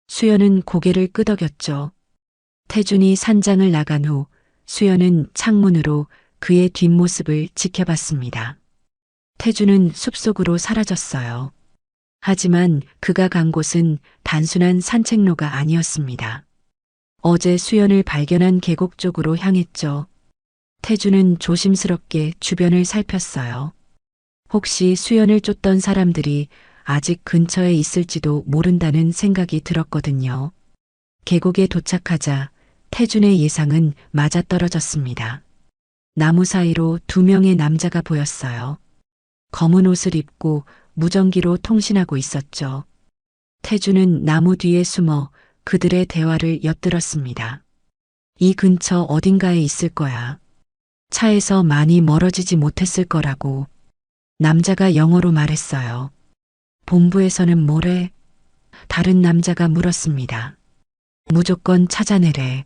수연은 고개를 끄덕였죠. 태준이 산장을 나간 후 수연은 창문으로 그의 뒷모습을 지켜봤습니다. 태준은 숲속으로 사라졌어요. 하지만 그가 간 곳은 단순한 산책로가 아니었습니다. 어제 수연을 발견한 계곡 쪽으로 향했죠. 태준은 조심스럽게 주변을 살폈어요. 혹시 수연을 쫓던 사람들이 아직 근처에 있을지도 모른다는 생각이 들었거든요. 계곡에 도착하자 태준의 예상은 맞아떨어졌습니다. 나무 사이로 2명의 남자가 보였어요. 검은 옷을 입고 무전기로 통신하고 있었죠. 태준은 나무 뒤에 숨어 그들의 대화를 엿들었습니다. 이 근처 어딘가에 있을 거야. 차에서 많이 멀어지지 못했을 거라고. 남자가 영어로 말했어요. 본부에서는 뭐래? 다른 남자가 물었습니다. 무조건 찾아내래.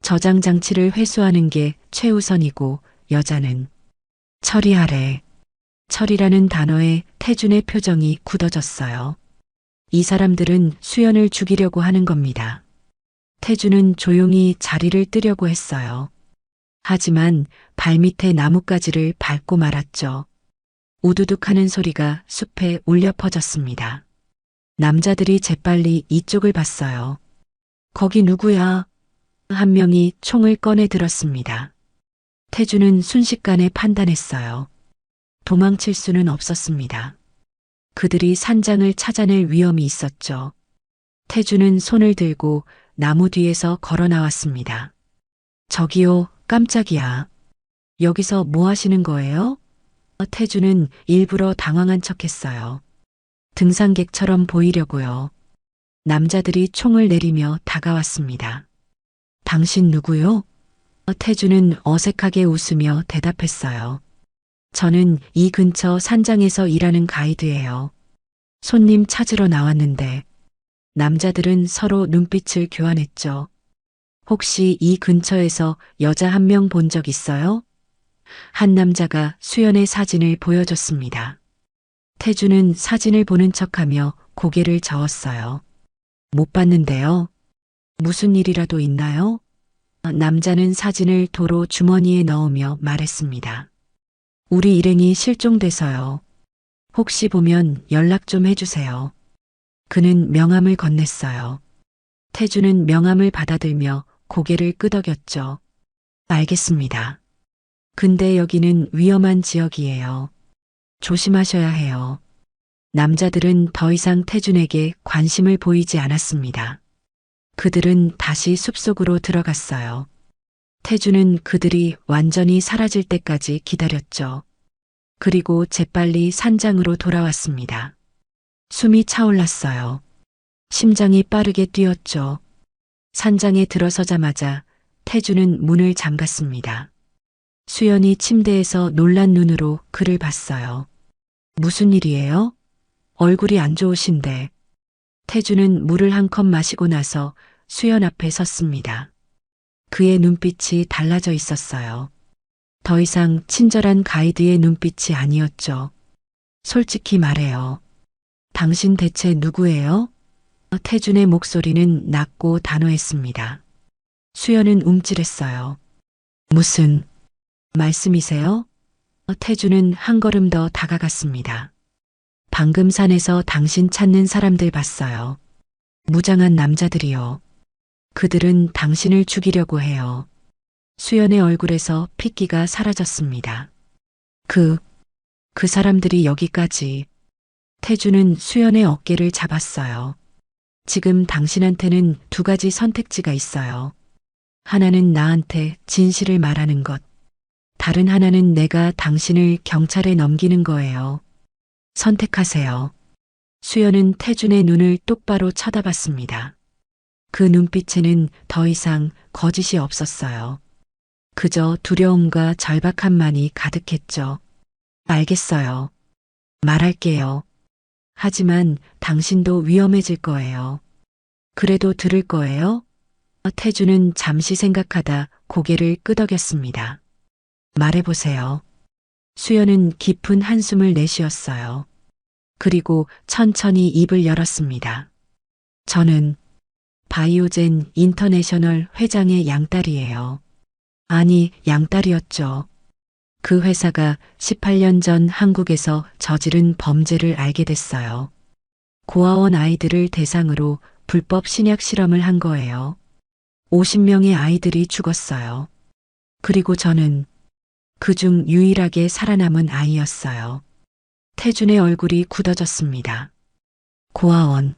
저장 장치를 회수하는 게 최우선이고 여자는 처리하래. 처리라는 단어에 태준의 표정이 굳어졌어요. 이 사람들은 수연을 죽이려고 하는 겁니다. 태준은 조용히 자리를 뜨려고 했어요. 하지만 발밑에 나뭇가지를 밟고 말았죠. 우두둑 하는 소리가 숲에 울려 퍼졌습니다. 남자들이 재빨리 이쪽을 봤어요. 거기 누구야? 한 명이 총을 꺼내 들었습니다. 태준은 순식간에 판단했어요. 도망칠 수는 없었습니다. 그들이 산장을 찾아낼 위험이 있었죠. 태준은 손을 들고 나무 뒤에서 걸어 나왔습니다. 저기요, 깜짝이야. 여기서 뭐 하시는 거예요? 태준은 일부러 당황한 척했어요. 등산객처럼 보이려고요. 남자들이 총을 내리며 다가왔습니다. 당신 누구요? 태준은 어색하게 웃으며 대답했어요. 저는 이 근처 산장에서 일하는 가이드예요. 손님 찾으러 나왔는데. 남자들은 서로 눈빛을 교환했죠. 혹시 이 근처에서 여자 한 명 본 적 있어요? 한 남자가 수연의 사진을 보여줬습니다. 태준은 사진을 보는 척하며 고개를 저었어요. 못 봤는데요. 무슨 일이라도 있나요? 남자는 사진을 도로 주머니에 넣으며 말했습니다. 우리 일행이 실종돼서요. 혹시 보면 연락 좀 해주세요. 그는 명함을 건넸어요. 태준은 명함을 받아들며 고개를 끄덕였죠. 알겠습니다. 근데 여기는 위험한 지역이에요. 조심하셔야 해요. 남자들은 더 이상 태준에게 관심을 보이지 않았습니다. 그들은 다시 숲속으로 들어갔어요. 태준은 그들이 완전히 사라질 때까지 기다렸죠. 그리고 재빨리 산장으로 돌아왔습니다. 숨이 차올랐어요. 심장이 빠르게 뛰었죠. 산장에 들어서자마자 태주는 문을 잠갔습니다. 수연이 침대에서 놀란 눈으로 그를 봤어요. 무슨 일이에요? 얼굴이 안 좋으신데. 태주는 물을 한 컵 마시고 나서 수연 앞에 섰습니다. 그의 눈빛이 달라져 있었어요. 더 이상 친절한 가이드의 눈빛이 아니었죠. 솔직히 말해요. 당신 대체 누구예요? 태준의 목소리는 낮고 단호했습니다. 수연은 움찔했어요. 무슨 말씀이세요? 태준은 한 걸음 더 다가갔습니다. 방금 산에서 당신 찾는 사람들 봤어요. 무장한 남자들이요. 그들은 당신을 죽이려고 해요. 수연의 얼굴에서 핏기가 사라졌습니다. 그 사람들이 여기까지. 태주는 수연의 어깨를 잡았어요. 지금 당신한테는 두 가지 선택지가 있어요. 하나는 나한테 진실을 말하는 것. 다른 하나는 내가 당신을 경찰에 넘기는 거예요. 선택하세요. 수연은 태준의 눈을 똑바로 쳐다봤습니다. 그 눈빛에는 더 이상 거짓이 없었어요. 그저 두려움과 절박함만이 가득했죠. 알겠어요. 말할게요. 하지만 당신도 위험해질 거예요. 그래도 들을 거예요? 태주는 잠시 생각하다 고개를 끄덕였습니다. 말해보세요. 수연은 깊은 한숨을 내쉬었어요. 그리고 천천히 입을 열었습니다. 저는 바이오젠 인터내셔널 회장의 양딸이에요. 아니, 양딸이었죠. 그 회사가 18년 전 한국에서 저지른 범죄를 알게 됐어요. 고아원 아이들을 대상으로 불법 신약 실험을 한 거예요. 50명의 아이들이 죽었어요. 그리고 저는 그중 유일하게 살아남은 아이였어요. 태준의 얼굴이 굳어졌습니다. 고아원.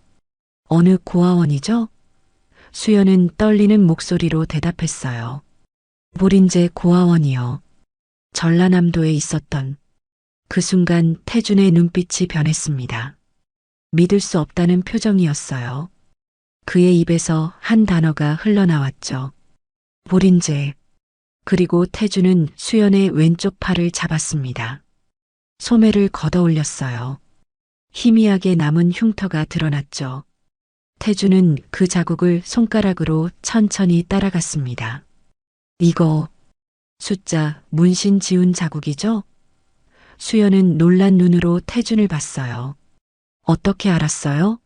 어느 고아원이죠? 수연은 떨리는 목소리로 대답했어요. 보린제 고아원이요. 전라남도에 있었던. 그 순간 태준의 눈빛이 변했습니다. 믿을 수 없다는 표정이었어요. 그의 입에서 한 단어가 흘러나왔죠. 보린제. 그리고 태준은 수연의 왼쪽 팔을 잡았습니다. 소매를 걷어 올렸어요. 희미하게 남은 흉터가 드러났죠. 태준은 그 자국을 손가락으로 천천히 따라갔습니다. 이거 숫자 문신 지운 자국이죠? 수연은 놀란 눈으로 태준을 봤어요. 어떻게 알았어요?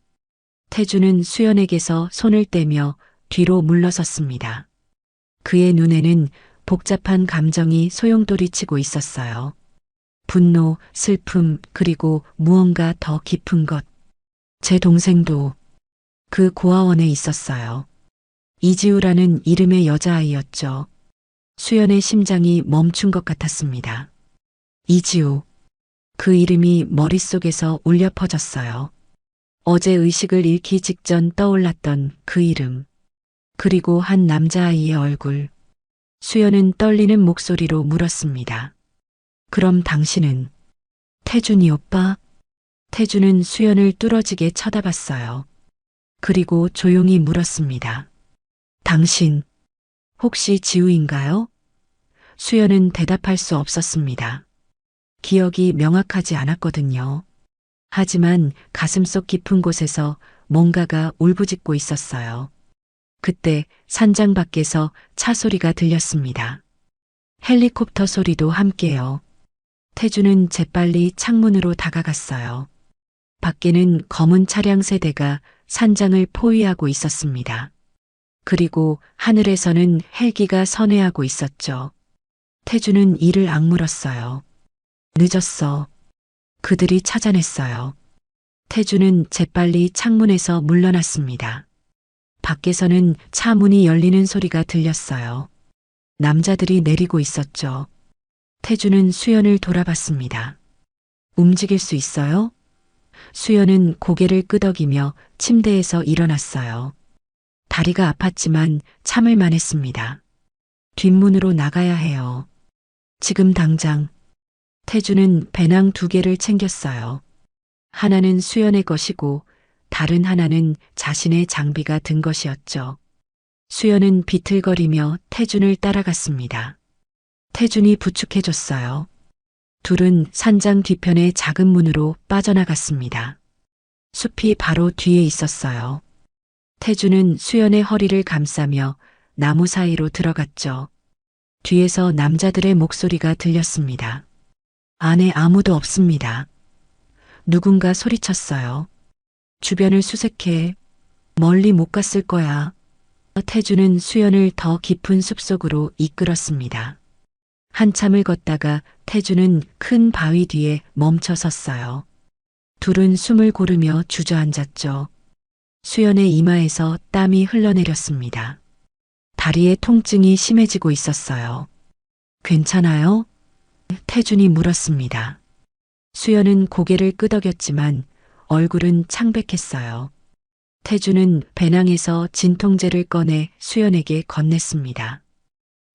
태준은 수연에게서 손을 떼며 뒤로 물러섰습니다. 그의 눈에는 복잡한 감정이 소용돌이치고 있었어요. 분노, 슬픔, 그리고 무언가 더 깊은 것. 제 동생도 그 고아원에 있었어요. 이지우라는 이름의 여자아이였죠. 수연의 심장이 멈춘 것 같았습니다. 이지우. 그 이름이 머릿속에서 울려 퍼졌어요. 어제 의식을 잃기 직전 떠올랐던 그 이름. 그리고 한 남자아이의 얼굴. 수연은 떨리는 목소리로 물었습니다. 그럼 당신은? 태준이 오빠? 태준은 수연을 뚫어지게 쳐다봤어요. 그리고 조용히 물었습니다. 당신, 혹시 지우인가요? 수연은 대답할 수 없었습니다. 기억이 명확하지 않았거든요. 하지만 가슴속 깊은 곳에서 뭔가가 울부짖고 있었어요. 그때 산장 밖에서 차 소리가 들렸습니다. 헬리콥터 소리도 함께요. 태주는 재빨리 창문으로 다가갔어요. 밖에는 검은 차량 세대가 산장을 포위하고 있었습니다. 그리고 하늘에서는 헬기가 선회하고 있었죠. 태주는 이를 악물었어요. 늦었어. 그들이 찾아냈어요. 태주는 재빨리 창문에서 물러났습니다. 밖에서는 차 문이 열리는 소리가 들렸어요. 남자들이 내리고 있었죠. 태주는 수연을 돌아봤습니다. 움직일 수 있어요? 수연은 고개를 끄덕이며 침대에서 일어났어요. 다리가 아팠지만 참을 만했습니다. 뒷문으로 나가야 해요. 지금 당장. 태주는 배낭 2개를 챙겼어요. 하나는 수연의 것이고 다른 하나는 자신의 장비가 든 것이었죠. 수연은 비틀거리며 태준을 따라갔습니다. 태준이 부축해줬어요. 둘은 산장 뒤편의 작은 문으로 빠져나갔습니다. 숲이 바로 뒤에 있었어요. 태준은 수연의 허리를 감싸며 나무 사이로 들어갔죠. 뒤에서 남자들의 목소리가 들렸습니다. 안에 아무도 없습니다. 누군가 소리쳤어요. 주변을 수색해. 멀리 못 갔을 거야. 태준은 수연을 더 깊은 숲속으로 이끌었습니다. 한참을 걷다가 태준은 큰 바위 뒤에 멈춰 섰어요. 둘은 숨을 고르며 주저앉았죠. 수연의 이마에서 땀이 흘러내렸습니다. 다리에 통증이 심해지고 있었어요. 괜찮아요? 태준이 물었습니다. 수연은 고개를 끄덕였지만 얼굴은 창백했어요. 태준은 배낭에서 진통제를 꺼내 수연에게 건넸습니다.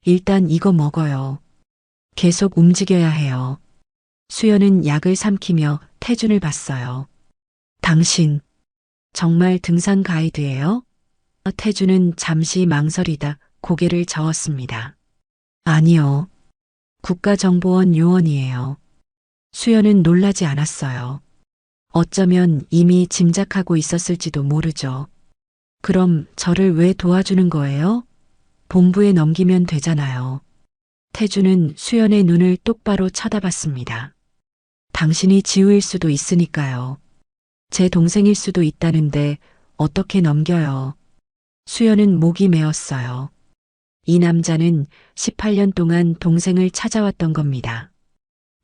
일단 이거 먹어요. 계속 움직여야 해요. 수연은 약을 삼키며 태준을 봤어요. 당신, 정말 등산 가이드예요? 태준은 잠시 망설이다 고개를 저었습니다. 아니요. 국가정보원 요원이에요. 수연은 놀라지 않았어요. 어쩌면 이미 짐작하고 있었을지도 모르죠. 그럼 저를 왜 도와주는 거예요? 본부에 넘기면 되잖아요. 태준은 수연의 눈을 똑바로 쳐다봤습니다. 당신이 지우일 수도 있으니까요. 제 동생일 수도 있다는데 어떻게 넘겨요? 수연은 목이 메었어요. 이 남자는 18년 동안 동생을 찾아왔던 겁니다.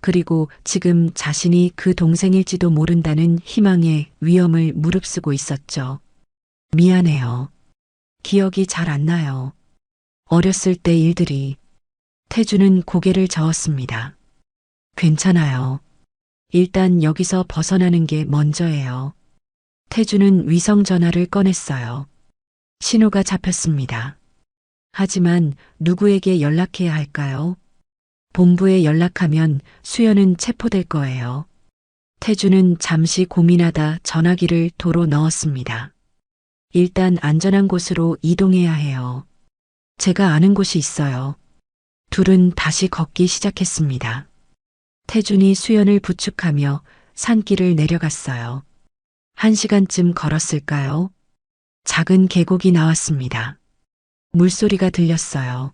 그리고 지금 자신이 그 동생일지도 모른다는 희망에 위험을 무릅쓰고 있었죠. 미안해요. 기억이 잘 안 나요. 어렸을 때 일들이. 태준은 고개를 저었습니다. 괜찮아요. 일단 여기서 벗어나는 게 먼저예요. 태준은 위성 전화를 꺼냈어요. 신호가 잡혔습니다. 하지만 누구에게 연락해야 할까요? 본부에 연락하면 수연은 체포될 거예요. 태준은 잠시 고민하다 전화기를 도로 넣었습니다. 일단 안전한 곳으로 이동해야 해요. 제가 아는 곳이 있어요. 둘은 다시 걷기 시작했습니다. 태준이 수연을 부축하며 산길을 내려갔어요. 1시간쯤 걸었을까요? 작은 계곡이 나왔습니다. 물소리가 들렸어요.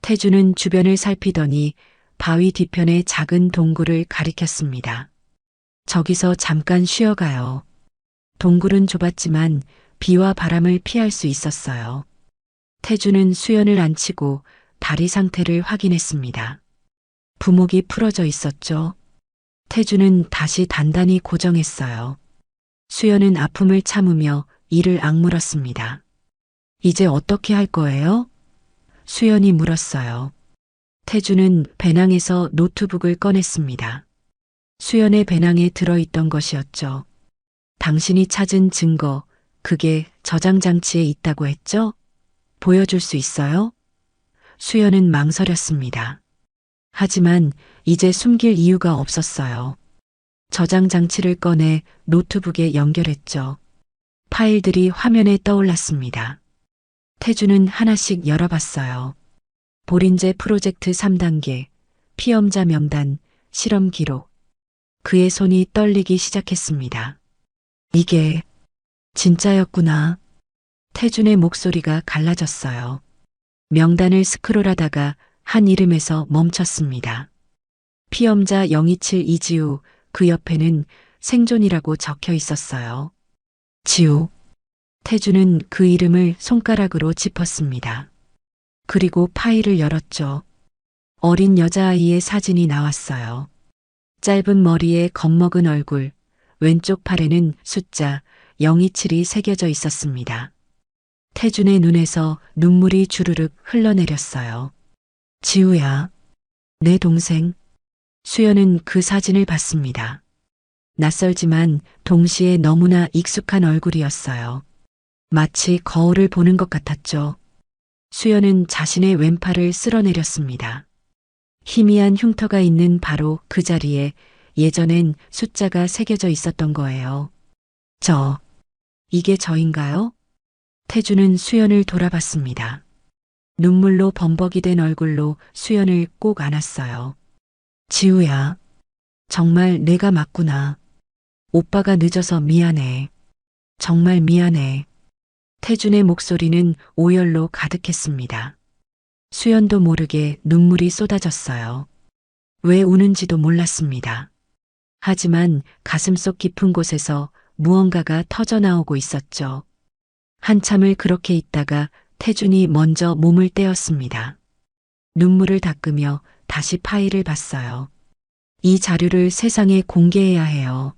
태준은 주변을 살피더니 바위 뒤편의 작은 동굴을 가리켰습니다. 저기서 잠깐 쉬어가요. 동굴은 좁았지만 비와 바람을 피할 수 있었어요. 태준은 수연을 앉히고 다리 상태를 확인했습니다. 부목이 풀어져 있었죠. 태준은 다시 단단히 고정했어요. 수연은 아픔을 참으며 이를 악물었습니다. 이제 어떻게 할 거예요? 수연이 물었어요. 태준은 배낭에서 노트북을 꺼냈습니다. 수연의 배낭에 들어있던 것이었죠. 당신이 찾은 증거, 그게 저장 장치에 있다고 했죠? 보여줄 수 있어요? 수연은 망설였습니다. 하지만 이제 숨길 이유가 없었어요. 저장 장치를 꺼내 노트북에 연결했죠. 파일들이 화면에 떠올랐습니다. 태준은 하나씩 열어봤어요. 보린제 프로젝트 3단계, 피험자 명단, 실험 기록. 그의 손이 떨리기 시작했습니다. 이게 진짜였구나. 태준의 목소리가 갈라졌어요. 명단을 스크롤하다가 한 이름에서 멈췄습니다. 피험자 027 이지우, 그 옆에는 생존이라고 적혀 있었어요. 지우. 태준은 그 이름을 손가락으로 짚었습니다. 그리고 파일을 열었죠. 어린 여자아이의 사진이 나왔어요. 짧은 머리에 겁먹은 얼굴, 왼쪽 팔에는 숫자 027이 새겨져 있었습니다. 태준의 눈에서 눈물이 주르륵 흘러내렸어요. 지우야, 내 동생. 수연은 그 사진을 봤습니다. 낯설지만 동시에 너무나 익숙한 얼굴이었어요. 마치 거울을 보는 것 같았죠. 수연은 자신의 왼팔을 쓸어내렸습니다. 희미한 흉터가 있는 바로 그 자리에 예전엔 숫자가 새겨져 있었던 거예요. 이게 저인가요? 태주는 수연을 돌아봤습니다. 눈물로 범벅이 된 얼굴로 수연을 꼭 안았어요. 지우야, 정말 내가 맞구나. 오빠가 늦어서 미안해. 정말 미안해. 태준의 목소리는 오열로 가득했습니다. 수연도 모르게 눈물이 쏟아졌어요. 왜 우는지도 몰랐습니다. 하지만 가슴속 깊은 곳에서 무언가가 터져나오고 있었죠. 한참을 그렇게 있다가 태준이 먼저 몸을 떼었습니다. 눈물을 닦으며 다시 파일을 봤어요. 이 자료를 세상에 공개해야 해요.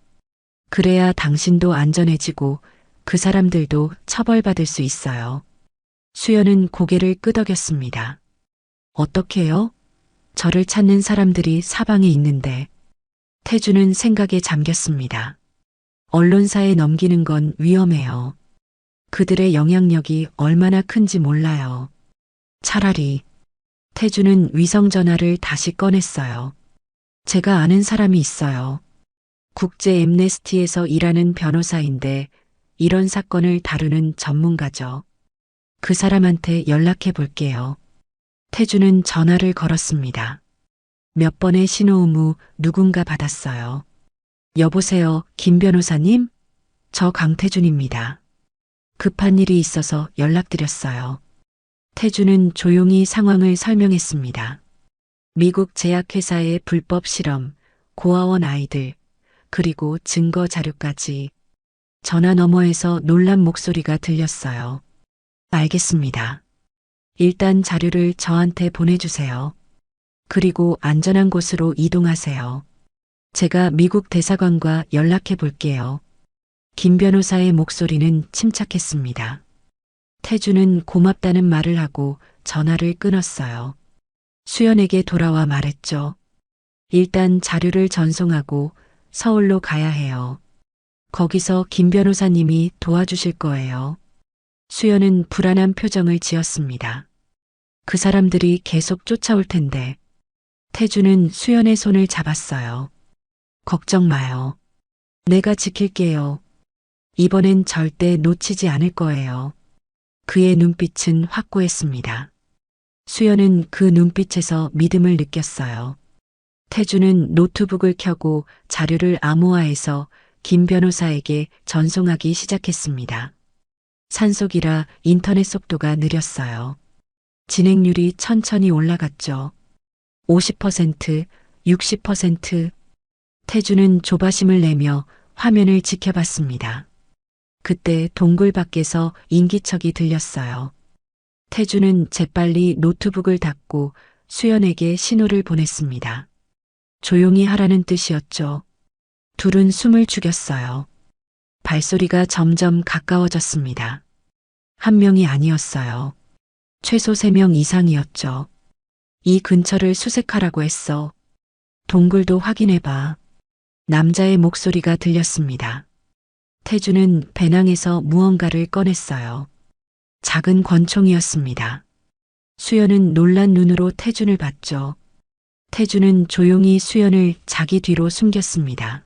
그래야 당신도 안전해지고 그 사람들도 처벌받을 수 있어요. 수연은 고개를 끄덕였습니다. 어떻게요? 저를 찾는 사람들이 사방에 있는데. 태주는 생각에 잠겼습니다. 언론사에 넘기는 건 위험해요. 그들의 영향력이 얼마나 큰지 몰라요. 차라리 태주는 위성전화를 다시 꺼냈어요. 제가 아는 사람이 있어요. 국제 엠네스티에서 일하는 변호사인데 이런 사건을 다루는 전문가죠. 그 사람한테 연락해 볼게요. 태주는 전화를 걸었습니다. 몇 번의 신호음 후 누군가 받았어요. 여보세요, 김 변호사님? 저 강태준입니다. 급한 일이 있어서 연락드렸어요. 태준은 조용히 상황을 설명했습니다. 미국 제약회사의 불법 실험, 고아원 아이들, 그리고 증거 자료까지. 전화 너머에서 놀란 목소리가 들렸어요. 알겠습니다. 일단 자료를 저한테 보내주세요. 그리고 안전한 곳으로 이동하세요. 제가 미국 대사관과 연락해 볼게요. 김 변호사의 목소리는 침착했습니다. 태주는 고맙다는 말을 하고 전화를 끊었어요. 수연에게 돌아와 말했죠. 일단 자료를 전송하고 서울로 가야 해요. 거기서 김 변호사님이 도와주실 거예요. 수연은 불안한 표정을 지었습니다. 그 사람들이 계속 쫓아올 텐데. 태주는 수연의 손을 잡았어요. 걱정 마요. 내가 지킬게요. 이번엔 절대 놓치지 않을 거예요. 그의 눈빛은 확고했습니다. 수연은 그 눈빛에서 믿음을 느꼈어요. 태주는 노트북을 켜고 자료를 암호화해서 김 변호사에게 전송하기 시작했습니다. 산속이라 인터넷 속도가 느렸어요. 진행률이 천천히 올라갔죠. 50%, 60%. 태주는 조바심을 내며 화면을 지켜봤습니다. 그때 동굴 밖에서 인기척이 들렸어요. 태주는 재빨리 노트북을 닫고 수연에게 신호를 보냈습니다. 조용히 하라는 뜻이었죠. 둘은 숨을 죽였어요. 발소리가 점점 가까워졌습니다. 한 명이 아니었어요. 최소 3명 이상이었죠. 이 근처를 수색하라고 했어. 동굴도 확인해봐. 남자의 목소리가 들렸습니다. 태주는 배낭에서 무언가를 꺼냈어요. 작은 권총이었습니다. 수연은 놀란 눈으로 태준을 봤죠. 태준은 조용히 수연을 자기 뒤로 숨겼습니다.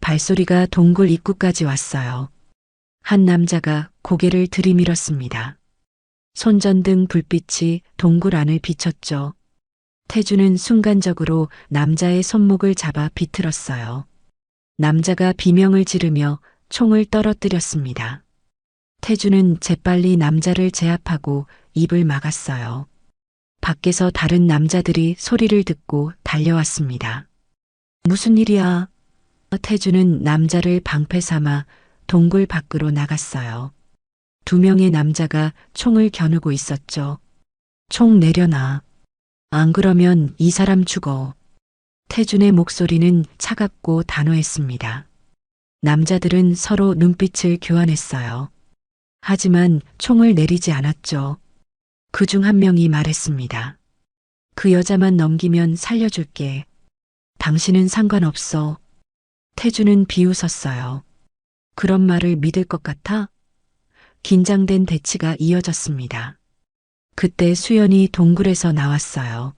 발소리가 동굴 입구까지 왔어요. 한 남자가 고개를 들이밀었습니다. 손전등 불빛이 동굴 안을 비췄죠. 태주는 순간적으로 남자의 손목을 잡아 비틀었어요. 남자가 비명을 지르며 총을 떨어뜨렸습니다. 태주는 재빨리 남자를 제압하고 입을 막았어요. 밖에서 다른 남자들이 소리를 듣고 달려왔습니다. 무슨 일이야? 태주는 남자를 방패 삼아 동굴 밖으로 나갔어요. 2명의 남자가 총을 겨누고 있었죠. 총 내려놔. 안 그러면 이 사람 죽어. 태준의 목소리는 차갑고 단호했습니다. 남자들은 서로 눈빛을 교환했어요. 하지만 총을 내리지 않았죠. 그중 한 명이 말했습니다. 그 여자만 넘기면 살려줄게. 당신은 상관없어. 태주는 비웃었어요. 그런 말을 믿을 것 같아? 긴장된 대치가 이어졌습니다. 그때 수연이 동굴에서 나왔어요.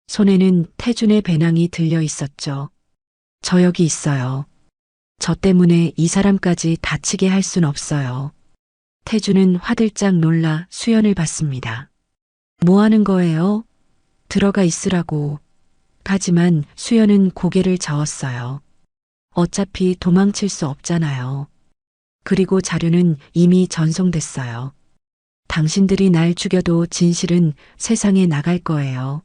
손에는 태준의 배낭이 들려 있었죠. 저 여기 있어요. 저 때문에 이 사람까지 다치게 할 순 없어요. 태주는 화들짝 놀라 수연을 봤습니다. 뭐 하는 거예요? 들어가 있으라고. 하지만 수연은 고개를 저었어요. 어차피 도망칠 수 없잖아요. 그리고 자료는 이미 전송됐어요. 당신들이 날 죽여도 진실은 세상에 나갈 거예요.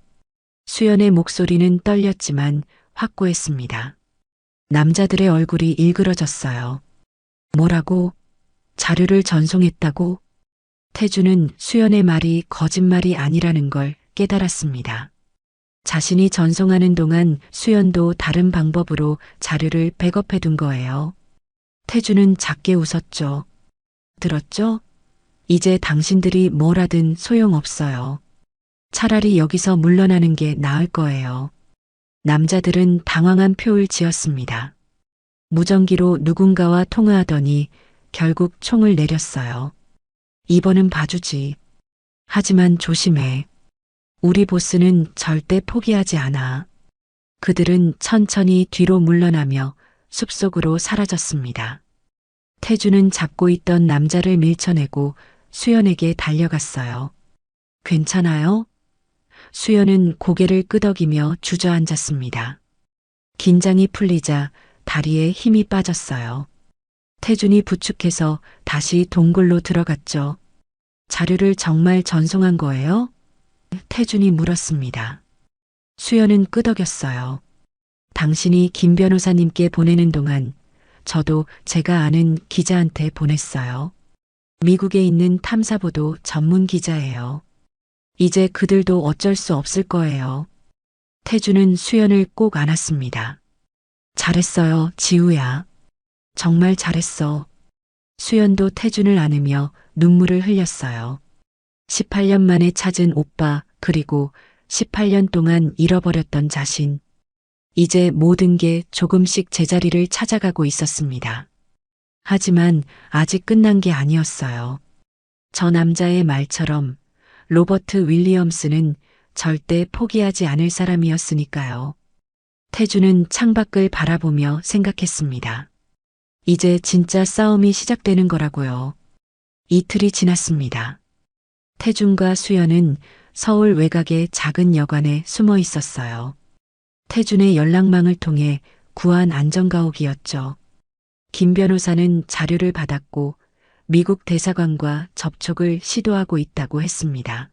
수연의 목소리는 떨렸지만 확고했습니다. 남자들의 얼굴이 일그러졌어요. 뭐라고? 자료를 전송했다고? 태주는 수연의 말이 거짓말이 아니라는 걸 깨달았습니다. 자신이 전송하는 동안 수연도 다른 방법으로 자료를 백업해 둔 거예요. 태주는 작게 웃었죠. 들었죠? 이제 당신들이 뭘 하든 소용없어요. 차라리 여기서 물러나는 게 나을 거예요. 남자들은 당황한 표를 지었습니다. 무전기로 누군가와 통화하더니 결국 총을 내렸어요. 이번은 봐주지. 하지만 조심해. 우리 보스는 절대 포기하지 않아. 그들은 천천히 뒤로 물러나며 숲속으로 사라졌습니다. 태주는 잡고 있던 남자를 밀쳐내고 수연에게 달려갔어요. 괜찮아요? 수연은 고개를 끄덕이며 주저앉았습니다. 긴장이 풀리자 다리에 힘이 빠졌어요. 태준이 부축해서 다시 동굴로 들어갔죠. 자료를 정말 전송한 거예요? 태준이 물었습니다. 수연은 끄덕였어요. 당신이 김 변호사님께 보내는 동안 저도 제가 아는 기자한테 보냈어요. 미국에 있는 탐사보도 전문 기자예요. 이제 그들도 어쩔 수 없을 거예요. 태주는 수연을 꼭 안았습니다. 잘했어요, 지우야. 정말 잘했어. 수연도 태준을 안으며 눈물을 흘렸어요. 18년 만에 찾은 오빠, 그리고 18년 동안 잃어버렸던 자신. 이제 모든 게 조금씩 제자리를 찾아가고 있었습니다. 하지만 아직 끝난 게 아니었어요. 저 남자의 말처럼 로버트 윌리엄스는 절대 포기하지 않을 사람이었으니까요. 태주는 창밖을 바라보며 생각했습니다. 이제 진짜 싸움이 시작되는 거라고요. 이틀이 지났습니다. 태준과 수연은 서울 외곽의 작은 여관에 숨어 있었어요. 태준의 연락망을 통해 구한 안전가옥이었죠. 김 변호사는 자료를 받았고 미국 대사관과 접촉을 시도하고 있다고 했습니다.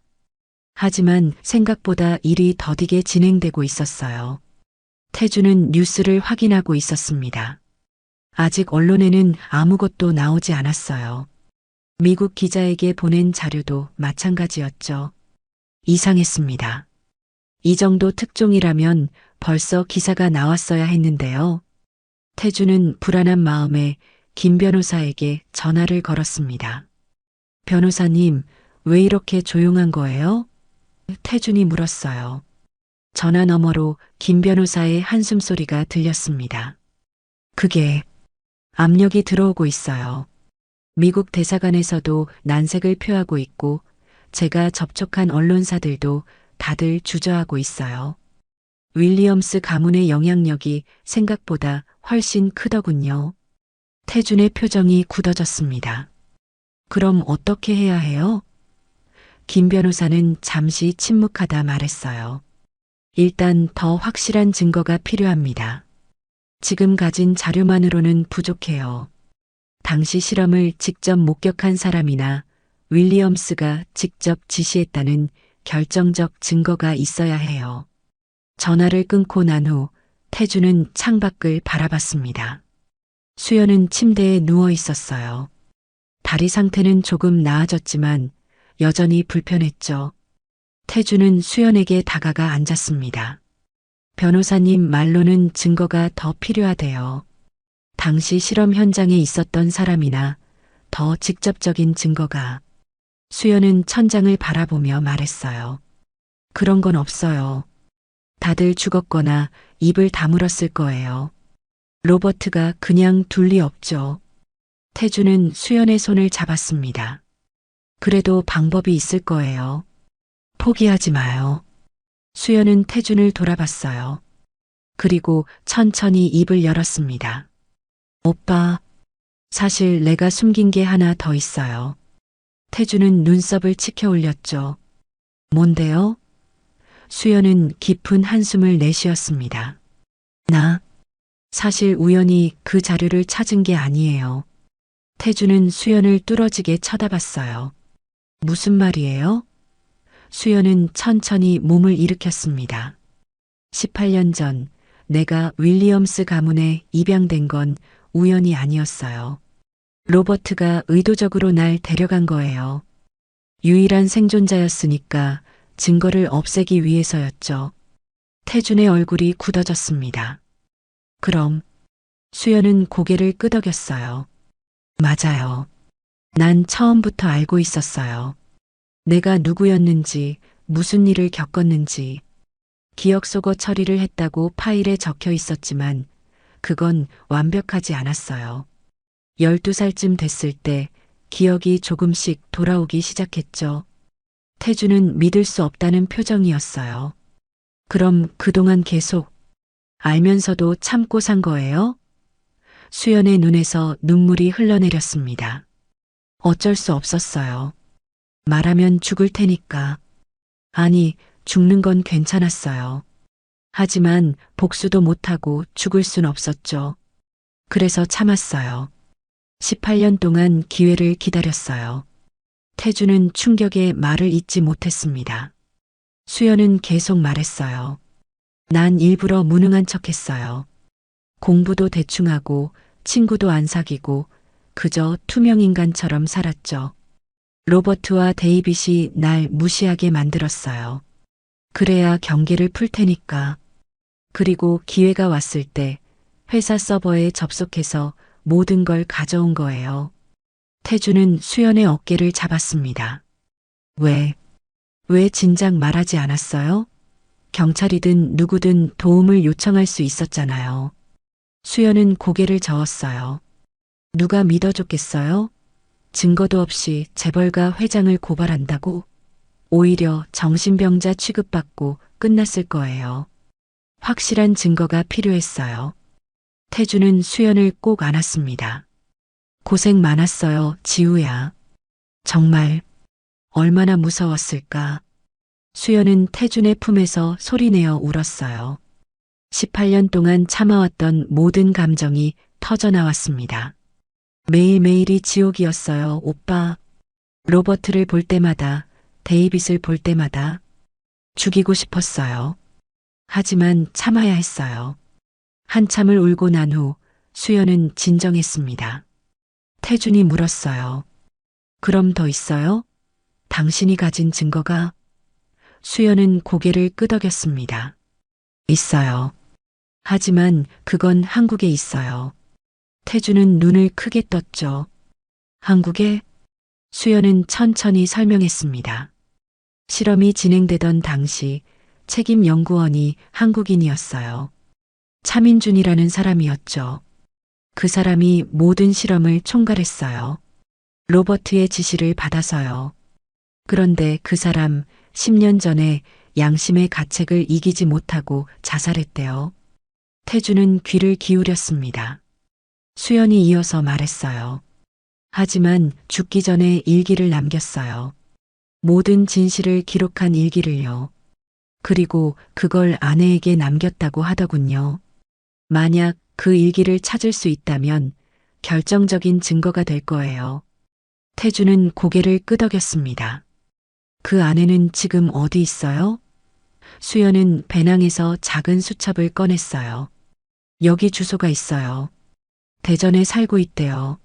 하지만 생각보다 일이 더디게 진행되고 있었어요. 태준은 뉴스를 확인하고 있었습니다. 아직 언론에는 아무것도 나오지 않았어요. 미국 기자에게 보낸 자료도 마찬가지였죠. 이상했습니다. 이 정도 특종이라면 벌써 기사가 나왔어야 했는데요. 태준은 불안한 마음에 김 변호사에게 전화를 걸었습니다. 변호사님, 왜 이렇게 조용한 거예요? 태준이 물었어요. 전화 너머로 김 변호사의 한숨소리가 들렸습니다. 그게 압력이 들어오고 있어요. 미국 대사관에서도 난색을 표하고 있고 제가 접촉한 언론사들도 다들 주저하고 있어요. 윌리엄스 가문의 영향력이 생각보다 훨씬 크더군요. 태준의 표정이 굳어졌습니다. 그럼 어떻게 해야 해요? 김 변호사는 잠시 침묵하다 말했어요. 일단 더 확실한 증거가 필요합니다. 지금 가진 자료만으로는 부족해요. 당시 실험을 직접 목격한 사람이나 윌리엄스가 직접 지시했다는 결정적 증거가 있어야 해요. 전화를 끊고 난 후 태준은 창밖을 바라봤습니다. 수연은 침대에 누워 있었어요. 다리 상태는 조금 나아졌지만 여전히 불편했죠. 태준은 수연에게 다가가 앉았습니다. 변호사님 말로는 증거가 더 필요하대요. 당시 실험 현장에 있었던 사람이나 더 직접적인 증거가. 수연은 천장을 바라보며 말했어요. 그런 건 없어요. 다들 죽었거나 입을 다물었을 거예요. 로버트가 그냥 둘 리 없죠. 태준은 수연의 손을 잡았습니다. 그래도 방법이 있을 거예요. 포기하지 마요. 수연은 태준을 돌아봤어요. 그리고 천천히 입을 열었습니다. 오빠, 사실 내가 숨긴 게 하나 더 있어요. 태주는 눈썹을 치켜 올렸죠. 뭔데요? 수연은 깊은 한숨을 내쉬었습니다. 나, 사실 우연히 그 자료를 찾은 게 아니에요. 태주는 수연을 뚫어지게 쳐다봤어요. 무슨 말이에요? 수연은 천천히 몸을 일으켰습니다. 18년 전 내가 윌리엄스 가문에 입양된 건 우연이 아니었어요. 로버트가 의도적으로 날 데려간 거예요. 유일한 생존자였으니까 증거를 없애기 위해서였죠. 태준의 얼굴이 굳어졌습니다. 그럼 수연은 고개를 끄덕였어요. 맞아요. 난 처음부터 알고 있었어요. 내가 누구였는지, 무슨 일을 겪었는지, 기억 속어 처리를 했다고 파일에 적혀 있었지만 그건 완벽하지 않았어요. 12살쯤 됐을 때 기억이 조금씩 돌아오기 시작했죠. 태주는 믿을 수 없다는 표정이었어요. 그럼 그동안 계속 알면서도 참고 산 거예요? 수연의 눈에서 눈물이 흘러내렸습니다. 어쩔 수 없었어요. 말하면 죽을 테니까. 아니, 죽는 건 괜찮았어요. 하지만 복수도 못하고 죽을 순 없었죠. 그래서 참았어요. 18년 동안 기회를 기다렸어요. 태주는 충격에 말을 잇지 못했습니다. 수연은 계속 말했어요. 난 일부러 무능한 척했어요. 공부도 대충 하고 친구도 안 사귀고 그저 투명인간처럼 살았죠. 로버트와 데이빗이 날 무시하게 만들었어요. 그래야 경계를 풀 테니까. 그리고 기회가 왔을 때 회사 서버에 접속해서 모든 걸 가져온 거예요. 태주는 수연의 어깨를 잡았습니다. 왜 진작 말하지 않았어요? 경찰이든 누구든 도움을 요청할 수 있었잖아요. 수연은 고개를 저었어요. 누가 믿어줬겠어요? 증거도 없이 재벌가 회장을 고발한다고? 오히려 정신병자 취급받고 끝났을 거예요. 확실한 증거가 필요했어요. 태주는 수연을 꼭 안았습니다. 고생 많았어요, 지우야. 정말 얼마나 무서웠을까. 수연은 태준의 품에서 소리내어 울었어요. 18년 동안 참아왔던 모든 감정이 터져나왔습니다. 매일매일이 지옥이었어요, 오빠. 로버트를 볼 때마다, 데이빗을 볼 때마다 죽이고 싶었어요. 하지만 참아야 했어요. 한참을 울고 난 후 수연은 진정했습니다. 태준이 물었어요. 그럼 더 있어요? 당신이 가진 증거가? 수연은 고개를 끄덕였습니다. 있어요. 하지만 그건 한국에 있어요. 태준은 눈을 크게 떴죠. 한국에? 수연은 천천히 설명했습니다. 실험이 진행되던 당시 책임 연구원이 한국인이었어요. 차민준이라는 사람이었죠. 그 사람이 모든 실험을 총괄했어요. 로버트의 지시를 받아서요. 그런데 그 사람 10년 전에 양심의 가책을 이기지 못하고 자살했대요. 태주는 귀를 기울였습니다. 수연이 이어서 말했어요. 하지만 죽기 전에 일기를 남겼어요. 모든 진실을 기록한 일기를요. 그리고 그걸 아내에게 남겼다고 하더군요. 만약 그 일기를 찾을 수 있다면 결정적인 증거가 될 거예요. 태주는 고개를 끄덕였습니다. 그 아내는 지금 어디 있어요? 수연은 배낭에서 작은 수첩을 꺼냈어요. 여기 주소가 있어요. 대전에 살고 있대요.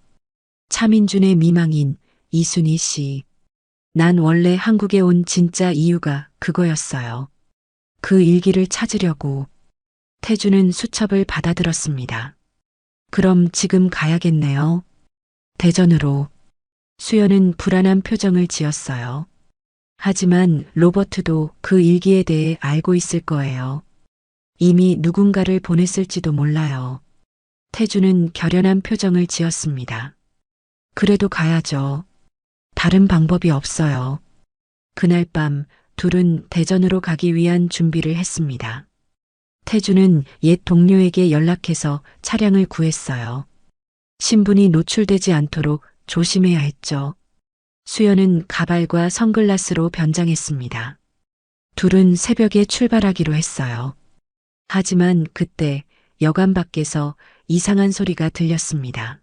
차민준의 미망인 이순희 씨. 난 원래 한국에 온 진짜 이유가 그거였어요. 그 일기를 찾으려고. 태주는 수첩을 받아들었습니다. 그럼 지금 가야겠네요. 대전으로. 수연은 불안한 표정을 지었어요. 하지만 로버트도 그 일기에 대해 알고 있을 거예요. 이미 누군가를 보냈을지도 몰라요. 태주는 결연한 표정을 지었습니다. 그래도 가야죠. 다른 방법이 없어요. 그날 밤 둘은 대전으로 가기 위한 준비를 했습니다. 태주는 옛 동료에게 연락해서 차량을 구했어요. 신분이 노출되지 않도록 조심해야 했죠. 수연은 가발과 선글라스로 변장했습니다. 둘은 새벽에 출발하기로 했어요. 하지만 그때 여관 밖에서 이상한 소리가 들렸습니다.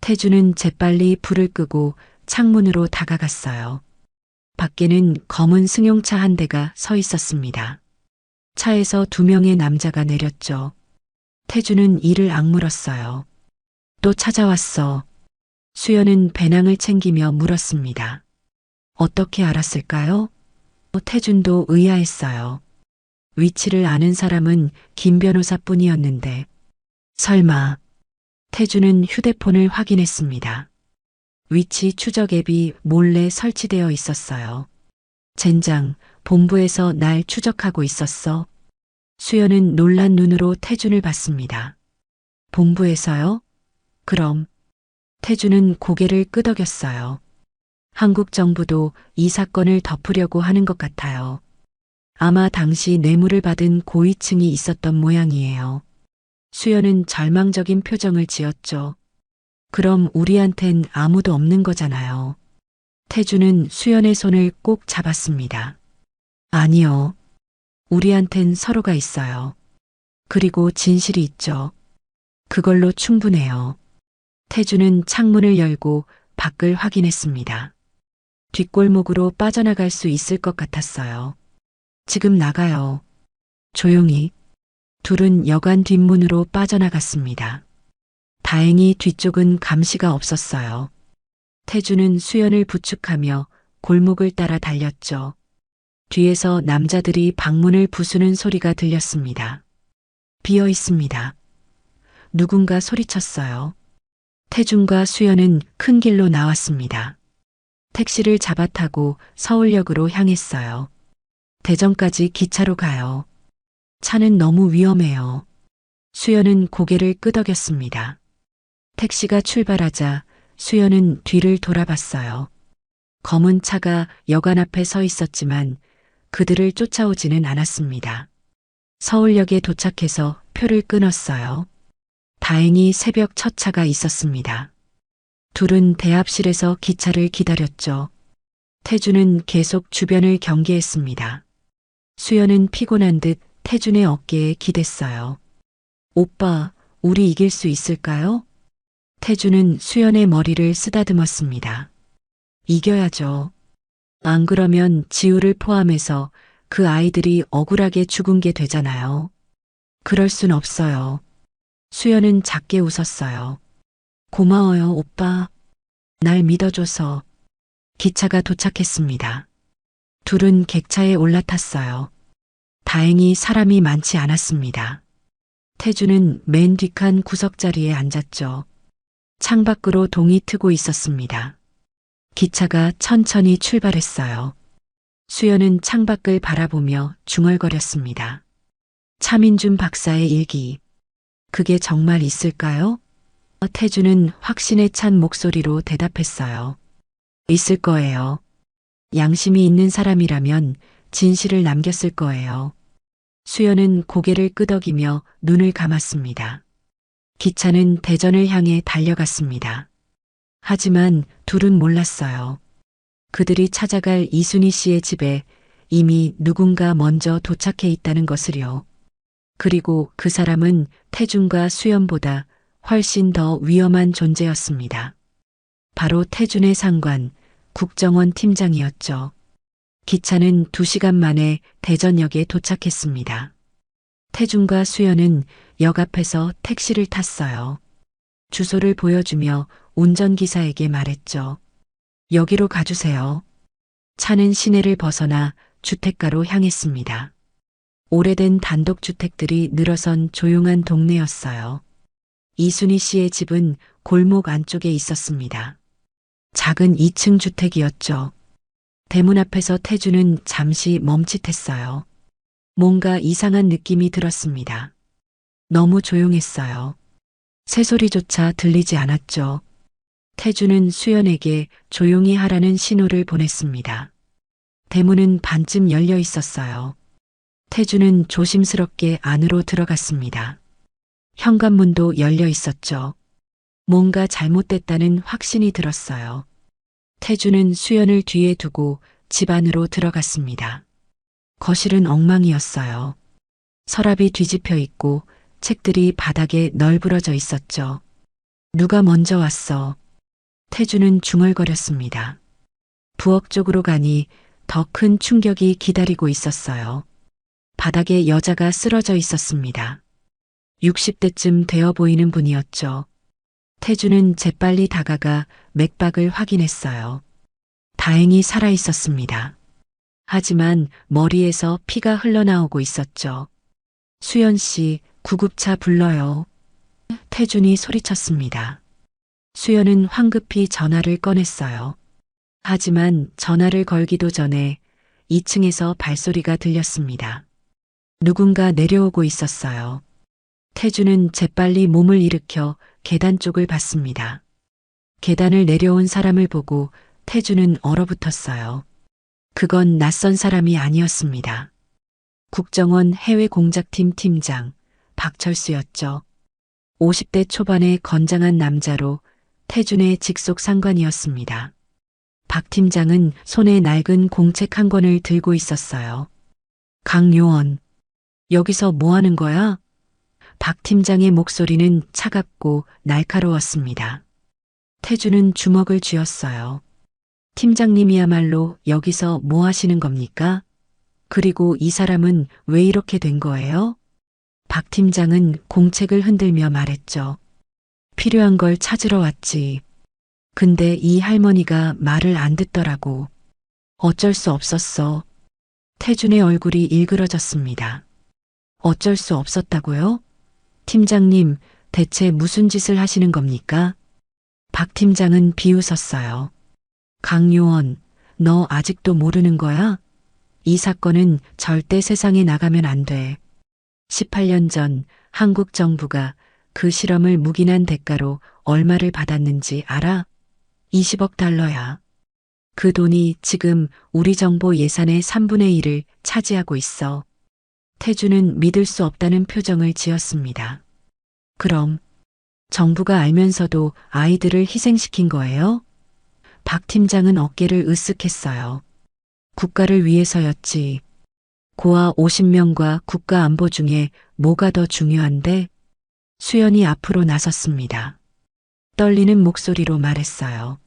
태주는 재빨리 불을 끄고 창문으로 다가갔어요. 밖에는 검은 승용차 한 대가 서 있었습니다. 차에서 2명의 남자가 내렸죠. 태주는 이를 악물었어요. 또 찾아왔어. 수연은 배낭을 챙기며 물었습니다. 어떻게 알았을까요? 태준도 의아했어요. 위치를 아는 사람은 김 변호사뿐이었는데 설마. 태주는 휴대폰을 확인했습니다. 위치 추적 앱이 몰래 설치되어 있었어요. 젠장, 본부에서 날 추적하고 있었어. 수연은 놀란 눈으로 태준을 봤습니다. 본부에서요? 그럼. 태준은 고개를 끄덕였어요. 한국 정부도 이 사건을 덮으려고 하는 것 같아요. 아마 당시 뇌물을 받은 고위층이 있었던 모양이에요. 수연은 절망적인 표정을 지었죠. 그럼 우리한텐 아무도 없는 거잖아요. 태주는 수연의 손을 꼭 잡았습니다. 아니요. 우리한텐 서로가 있어요. 그리고 진실이 있죠. 그걸로 충분해요. 태주는 창문을 열고 밖을 확인했습니다. 뒷골목으로 빠져나갈 수 있을 것 같았어요. 지금 나가요. 조용히. 둘은 여관 뒷문으로 빠져나갔습니다. 다행히 뒤쪽은 감시가 없었어요. 태주는 수연을 부축하며 골목을 따라 달렸죠. 뒤에서 남자들이 방문을 부수는 소리가 들렸습니다. 비어 있습니다. 누군가 소리쳤어요. 태준과 수연은 큰 길로 나왔습니다. 택시를 잡아타고 서울역으로 향했어요. 대전까지 기차로 가요. 차는 너무 위험해요. 수연은 고개를 끄덕였습니다. 택시가 출발하자 수연은 뒤를 돌아봤어요. 검은 차가 여관 앞에 서 있었지만 그들을 쫓아오지는 않았습니다. 서울역에 도착해서 표를 끊었어요. 다행히 새벽 첫 차가 있었습니다. 둘은 대합실에서 기차를 기다렸죠. 태준은 계속 주변을 경계했습니다. 수연은 피곤한 듯 태준의 어깨에 기댔어요. 오빠, 우리 이길 수 있을까요? 태준은 수연의 머리를 쓰다듬었습니다. 이겨야죠. 안 그러면 지우를 포함해서 그 아이들이 억울하게 죽은 게 되잖아요. 그럴 순 없어요. 수연은 작게 웃었어요. 고마워요, 오빠. 날 믿어줘서. 기차가 도착했습니다. 둘은 객차에 올라탔어요. 다행히 사람이 많지 않았습니다. 태주는 맨 뒷칸 구석자리에 앉았죠. 창밖으로 동이 트고 있었습니다. 기차가 천천히 출발했어요. 수연은 창밖을 바라보며 중얼거렸습니다. 차민준 박사의 일기. 그게 정말 있을까요? 태주는 확신에 찬 목소리로 대답했어요. 있을 거예요. 양심이 있는 사람이라면 진실을 남겼을 거예요. 수연은 고개를 끄덕이며 눈을 감았습니다. 기차는 대전을 향해 달려갔습니다. 하지만 둘은 몰랐어요. 그들이 찾아갈 이순희 씨의 집에 이미 누군가 먼저 도착해 있다는 것을요. 그리고 그 사람은 태준과 수연보다 훨씬 더 위험한 존재였습니다. 바로 태준의 상관, 국정원 팀장이었죠. 기차는 2시간 만에 대전역에 도착했습니다. 태준과 수연은 역 앞에서 택시를 탔어요. 주소를 보여주며 운전기사에게 말했죠. 여기로 가주세요. 차는 시내를 벗어나 주택가로 향했습니다. 오래된 단독주택들이 늘어선 조용한 동네였어요. 이순희 씨의 집은 골목 안쪽에 있었습니다. 작은 2층 주택이었죠. 대문 앞에서 태주는 잠시 멈칫했어요. 뭔가 이상한 느낌이 들었습니다. 너무 조용했어요. 새소리조차 들리지 않았죠. 태주는 수연에게 조용히 하라는 신호를 보냈습니다. 대문은 반쯤 열려 있었어요. 태주는 조심스럽게 안으로 들어갔습니다. 현관문도 열려 있었죠. 뭔가 잘못됐다는 확신이 들었어요. 태주는 수연을 뒤에 두고 집 안으로 들어갔습니다. 거실은 엉망이었어요. 서랍이 뒤집혀 있고 책들이 바닥에 널브러져 있었죠. 누가 먼저 왔어? 태주는 중얼거렸습니다. 부엌 쪽으로 가니 더 큰 충격이 기다리고 있었어요. 바닥에 여자가 쓰러져 있었습니다. 60대쯤 되어 보이는 분이었죠. 태주는 재빨리 다가가 맥박을 확인했어요. 다행히 살아 있었습니다. 하지만 머리에서 피가 흘러나오고 있었죠. 수연 씨, 구급차 불러요. 태준이 소리쳤습니다. 수연은 황급히 전화를 꺼냈어요. 하지만 전화를 걸기도 전에 2층에서 발소리가 들렸습니다. 누군가 내려오고 있었어요. 태주는 재빨리 몸을 일으켜 계단 쪽을 봤습니다. 계단을 내려온 사람을 보고 태주는 얼어붙었어요. 그건 낯선 사람이 아니었습니다. 국정원 해외공작팀 팀장 박철수였죠. 50대 초반의 건장한 남자로 태준의 직속 상관이었습니다. 박 팀장은 손에 낡은 공책 한 권을 들고 있었어요. 강요원, 여기서 뭐 하는 거야? 박 팀장의 목소리는 차갑고 날카로웠습니다. 태준은 주먹을 쥐었어요. 팀장님이야말로 여기서 뭐 하시는 겁니까? 그리고 이 사람은 왜 이렇게 된 거예요? 박 팀장은 공책을 흔들며 말했죠. 필요한 걸 찾으러 왔지. 근데 이 할머니가 말을 안 듣더라고. 어쩔 수 없었어. 태준의 얼굴이 일그러졌습니다. 어쩔 수 없었다고요? 팀장님, 대체 무슨 짓을 하시는 겁니까? 박 팀장은 비웃었어요. 강요원, 너 아직도 모르는 거야? 이 사건은 절대 세상에 나가면 안 돼. 18년 전 한국 정부가 그 실험을 묵인한 대가로 얼마를 받았는지 알아? 20억 달러야. 그 돈이 지금 우리 정보 예산의 3분의 1을 차지하고 있어. 태주는 믿을 수 없다는 표정을 지었습니다. 그럼 정부가 알면서도 아이들을 희생시킨 거예요? 박 팀장은 어깨를 으쓱했어요. 국가를 위해서였지. 고아 50명과 국가 안보 중에 뭐가 더 중요한데? 수연이 앞으로 나섰습니다. 떨리는 목소리로 말했어요.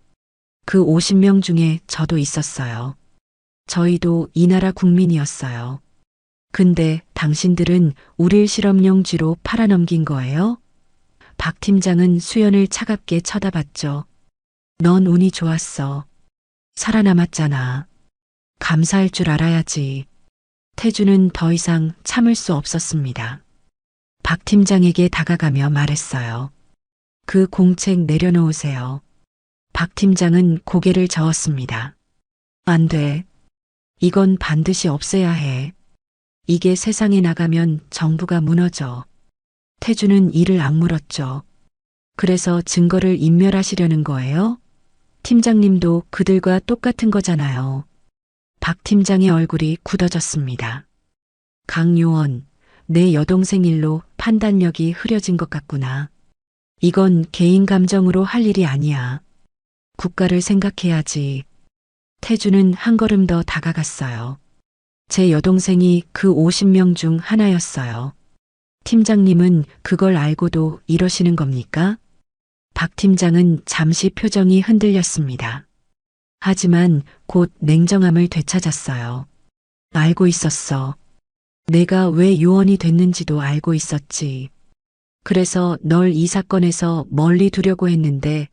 그 50명 중에 저도 있었어요. 저희도 이 나라 국민이었어요. 근데 당신들은 우릴 실험용지로 팔아넘긴 거예요? 박 팀장은 수연을 차갑게 쳐다봤죠. 넌 운이 좋았어. 살아남았잖아. 감사할 줄 알아야지. 태주는 더 이상 참을 수 없었습니다. 박 팀장에게 다가가며 말했어요. 그 공책 내려놓으세요. 박 팀장은 고개를 저었습니다. 안 돼. 이건 반드시 없애야 해. 이게 세상에 나가면 정부가 무너져. 태주는 이를 악물었죠. 그래서 증거를 인멸하시려는 거예요? 팀장님도 그들과 똑같은 거잖아요. 박 팀장의 얼굴이 굳어졌습니다. 강요원, 내 여동생 일로 판단력이 흐려진 것 같구나. 이건 개인 감정으로 할 일이 아니야. 국가를 생각해야지. 태주는 한 걸음 더 다가갔어요. 제 여동생이 그 50명 중 하나였어요. 팀장님은 그걸 알고도 이러시는 겁니까? 박 팀장은 잠시 표정이 흔들렸습니다. 하지만 곧 냉정함을 되찾았어요. 알고 있었어. 내가 왜 요원이 됐는지도 알고 있었지. 그래서 널 이 사건에서 멀리 두려고 했는데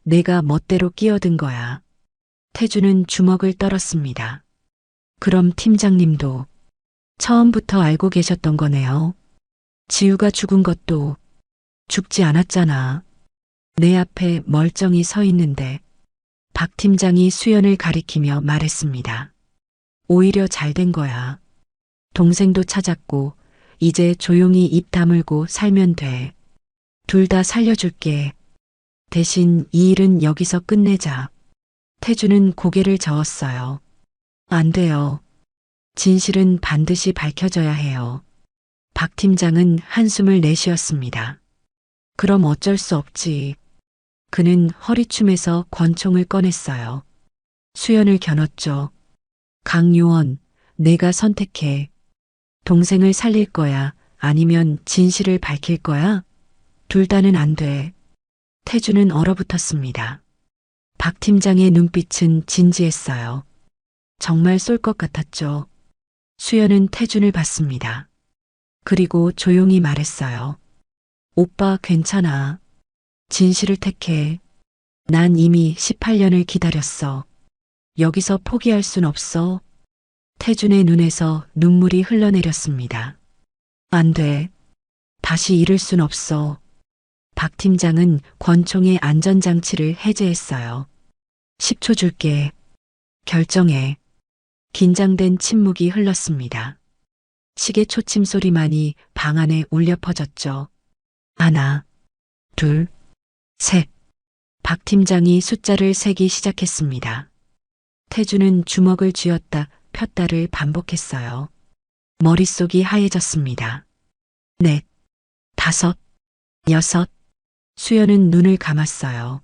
내가 멋대로 끼어든 거야. 태주는 주먹을 떨었습니다. 그럼 팀장님도 처음부터 알고 계셨던 거네요. 지우가 죽은 것도 죽지 않았잖아. 내 앞에 멀쩡히 서 있는데. 박 팀장이 수연을 가리키며 말했습니다. 오히려 잘 된 거야. 동생도 찾았고 이제 조용히 입 다물고 살면 돼. 둘 다 살려줄게. 대신 이 일은 여기서 끝내자. 태주는 고개를 저었어요. 안 돼요. 진실은 반드시 밝혀져야 해요. 박 팀장은 한숨을 내쉬었습니다. 그럼 어쩔 수 없지. 그는 허리춤에서 권총을 꺼냈어요. 수연을 겨눴죠. 강요원, 내가 선택해. 동생을 살릴 거야? 아니면 진실을 밝힐 거야? 둘 다는 안 돼. 태주는 얼어붙었습니다. 박 팀장의 눈빛은 진지했어요. 정말 쏠 것 같았죠. 수연은 태준을 봤습니다. 그리고 조용히 말했어요. 오빠 괜찮아. 진실을 택해. 난 이미 18년을 기다렸어. 여기서 포기할 순 없어. 태준의 눈에서 눈물이 흘러내렸습니다. 안 돼. 다시 잃을 순 없어. 박 팀장은 권총의 안전장치를 해제했어요. 10초 줄게. 결정해. 긴장된 침묵이 흘렀습니다. 시계 초침 소리만이 방 안에 울려 퍼졌죠. 하나, 둘, 셋. 박 팀장이 숫자를 세기 시작했습니다. 태주는 주먹을 쥐었다 폈다를 반복했어요. 머릿속이 하얘졌습니다. 넷, 다섯, 여섯. 수연은 눈을 감았어요.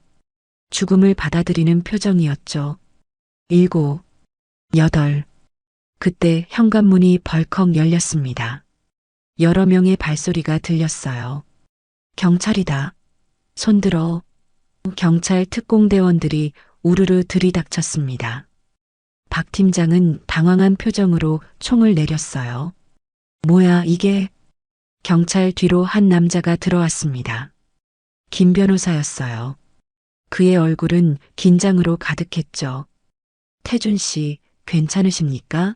죽음을 받아들이는 표정이었죠. 일곱, 여덟. 그때 현관문이 벌컥 열렸습니다. 여러 명의 발소리가 들렸어요. 경찰이다. 손들어. 경찰 특공대원들이 우르르 들이닥쳤습니다. 박 팀장은 당황한 표정으로 총을 내렸어요. 뭐야 이게? 경찰 뒤로 한 남자가 들어왔습니다. 김 변호사였어요. 그의 얼굴은 긴장으로 가득했죠. 태준 씨, 괜찮으십니까?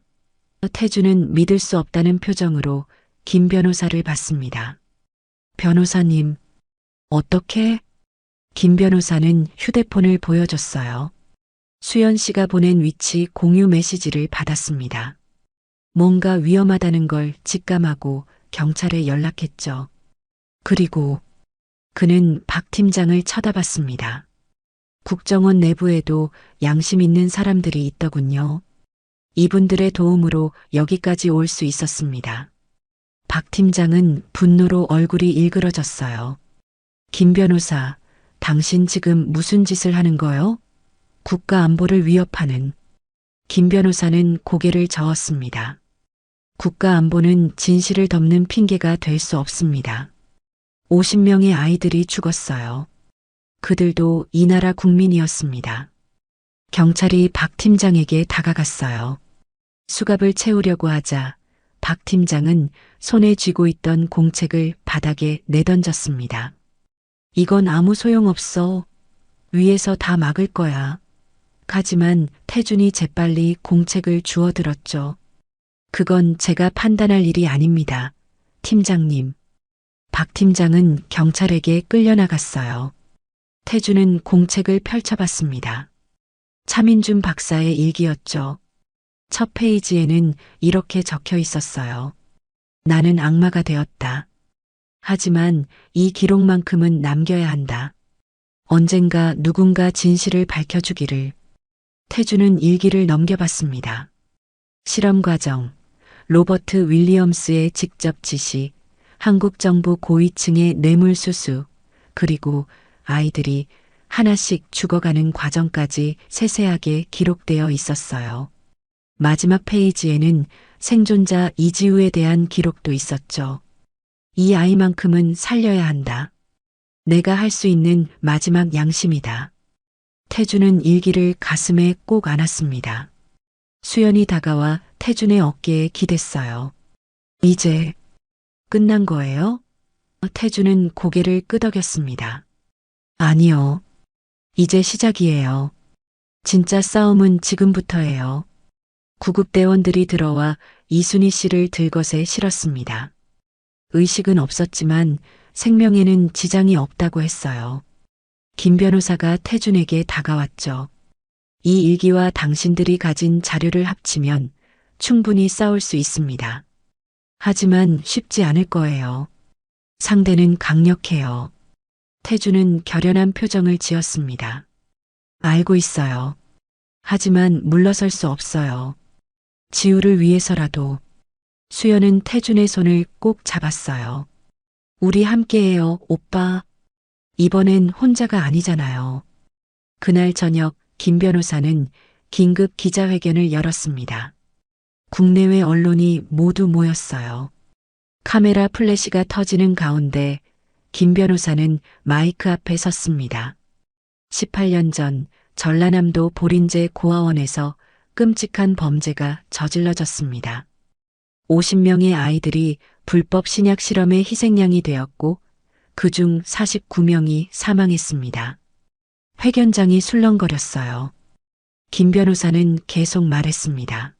태준은 믿을 수 없다는 표정으로 김 변호사를 봤습니다. 변호사님, 어떻게? 김 변호사는 휴대폰을 보여줬어요. 수연 씨가 보낸 위치 공유 메시지를 받았습니다. 뭔가 위험하다는 걸 직감하고 경찰에 연락했죠. 그리고 그는 박 팀장을 쳐다봤습니다. 국정원 내부에도 양심 있는 사람들이 있더군요. 이분들의 도움으로 여기까지 올 수 있었습니다. 박 팀장은 분노로 얼굴이 일그러졌어요. 김 변호사, 당신 지금 무슨 짓을 하는 거요? 국가 안보를 위협하는. 김 변호사는 고개를 저었습니다. 국가 안보는 진실을 덮는 핑계가 될 수 없습니다. 50명의 아이들이 죽었어요. 그들도 이 나라 국민이었습니다. 경찰이 박 팀장에게 다가갔어요. 수갑을 채우려고 하자 박 팀장은 손에 쥐고 있던 공책을 바닥에 내던졌습니다. 이건 아무 소용없어. 위에서 다 막을 거야. 하지만 태준이 재빨리 공책을 주워들었죠. 그건 제가 판단할 일이 아닙니다. 팀장님. 박 팀장은 경찰에게 끌려나갔어요. 태준은 공책을 펼쳐봤습니다. 차민준 박사의 일기였죠. 첫 페이지에는 이렇게 적혀 있었어요. 나는 악마가 되었다. 하지만 이 기록만큼은 남겨야 한다. 언젠가 누군가 진실을 밝혀주기를. 태준은 일기를 넘겨봤습니다. 실험 과정, 로버트 윌리엄스의 직접 지시, 한국 정부 고위층의 뇌물수수, 그리고 아이들이 하나씩 죽어가는 과정까지 세세하게 기록되어 있었어요. 마지막 페이지에는 생존자 이지우에 대한 기록도 있었죠. 이 아이만큼은 살려야 한다. 내가 할 수 있는 마지막 양심이다. 태준은 일기를 가슴에 꼭 안았습니다. 수연이 다가와 태준의 어깨에 기댔어요. 이제 끝난 거예요? 태준은 고개를 끄덕였습니다. 아니요. 이제 시작이에요. 진짜 싸움은 지금부터예요. 구급대원들이 들어와 이순희 씨를 들것에 실었습니다. 의식은 없었지만 생명에는 지장이 없다고 했어요. 김 변호사가 태준에게 다가왔죠. 이 일기와 당신들이 가진 자료를 합치면 충분히 싸울 수 있습니다. 하지만 쉽지 않을 거예요. 상대는 강력해요. 태준은 결연한 표정을 지었습니다. 알고 있어요. 하지만 물러설 수 없어요. 지우를 위해서라도. 수연은 태준의 손을 꼭 잡았어요. 우리 함께해요, 오빠. 이번엔 혼자가 아니잖아요. 그날 저녁 김 변호사는 긴급 기자회견을 열었습니다. 국내외 언론이 모두 모였어요. 카메라 플래시가 터지는 가운데 김 변호사는 마이크 앞에 섰습니다. 18년 전 전라남도 보린제 고아원에서 끔찍한 범죄가 저질러졌습니다. 50명의 아이들이 불법 신약 실험의 희생양이 되었고 그중 49명이 사망했습니다. 회견장이 술렁거렸어요. 김 변호사는 계속 말했습니다.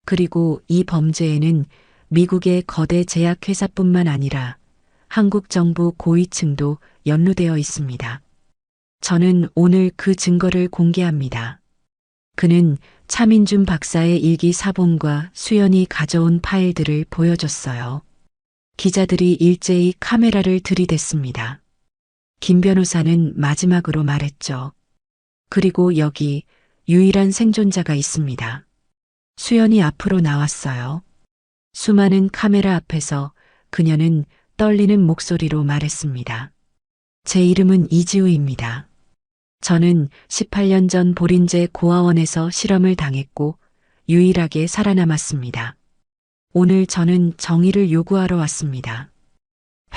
그리고 이 범죄에는 미국의 거대 제약회사뿐만 아니라 한국 정부 고위층도 연루되어 있습니다. 저는 오늘 그 증거를 공개합니다. 그는 차민준 박사의 일기 사본과 수연이 가져온 파일들을 보여줬어요. 기자들이 일제히 카메라를 들이댔습니다. 김 변호사는 마지막으로 말했죠. 그리고 여기 유일한 생존자가 있습니다. 수연이 앞으로 나왔어요. 수많은 카메라 앞에서 그녀는 떨리는 목소리로 말했습니다. 제 이름은 이지우입니다. 저는 18년 전 보린제 고아원에서 실험을 당했고 유일하게 살아남았습니다. 오늘 저는 정의를 요구하러 왔습니다.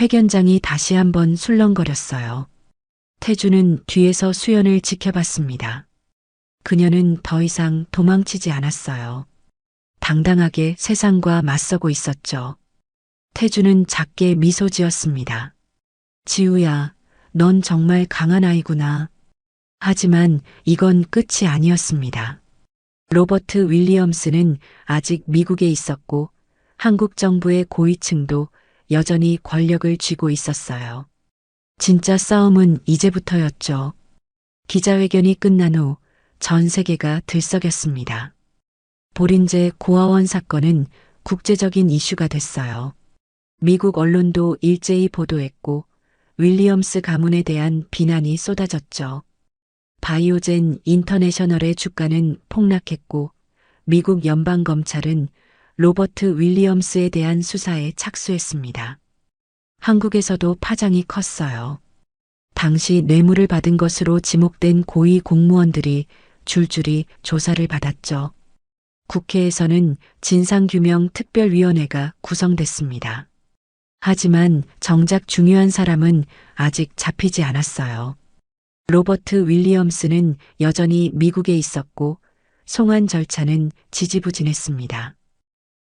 회견장이 다시 한번 술렁거렸어요. 태주는 뒤에서 수연을 지켜봤습니다. 그녀는 더 이상 도망치지 않았어요. 당당하게 세상과 맞서고 있었죠. 태주는 작게 미소 지었습니다. 지우야, 넌 정말 강한 아이구나. 하지만 이건 끝이 아니었습니다. 로버트 윌리엄스는 아직 미국에 있었고 한국 정부의 고위층도 여전히 권력을 쥐고 있었어요. 진짜 싸움은 이제부터였죠. 기자회견이 끝난 후 전 세계가 들썩였습니다. 보린제 고아원 사건은 국제적인 이슈가 됐어요. 미국 언론도 일제히 보도했고 윌리엄스 가문에 대한 비난이 쏟아졌죠. 바이오젠 인터내셔널의 주가는 폭락했고 미국 연방검찰은 로버트 윌리엄스에 대한 수사에 착수했습니다. 한국에서도 파장이 컸어요. 당시 뇌물을 받은 것으로 지목된 고위 공무원들이 줄줄이 조사를 받았죠. 국회에서는 진상규명 특별위원회가 구성됐습니다. 하지만 정작 중요한 사람은 아직 잡히지 않았어요. 로버트 윌리엄스는 여전히 미국에 있었고 송환 절차는 지지부진했습니다.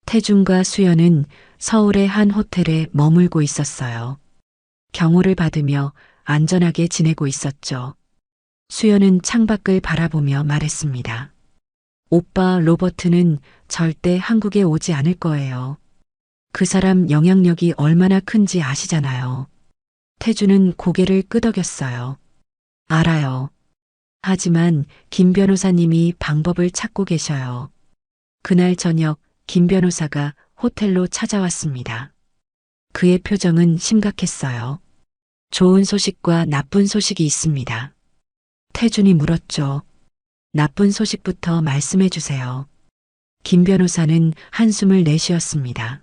태준과 수연은 서울의 한 호텔에 머물고 있었어요. 경호를 받으며 안전하게 지내고 있었죠. 수연은 창밖을 바라보며 말했습니다. 오빠 로버트는 절대 한국에 오지 않을 거예요. 그 사람 영향력이 얼마나 큰지 아시잖아요. 태주는 고개를 끄덕였어요. 알아요. 하지만 김 변호사님이 방법을 찾고 계셔요. 그날 저녁 김 변호사가 호텔로 찾아왔습니다. 그의 표정은 심각했어요. 좋은 소식과 나쁜 소식이 있습니다. 태준이 물었죠. 나쁜 소식부터 말씀해 주세요. 김 변호사는 한숨을 내쉬었습니다.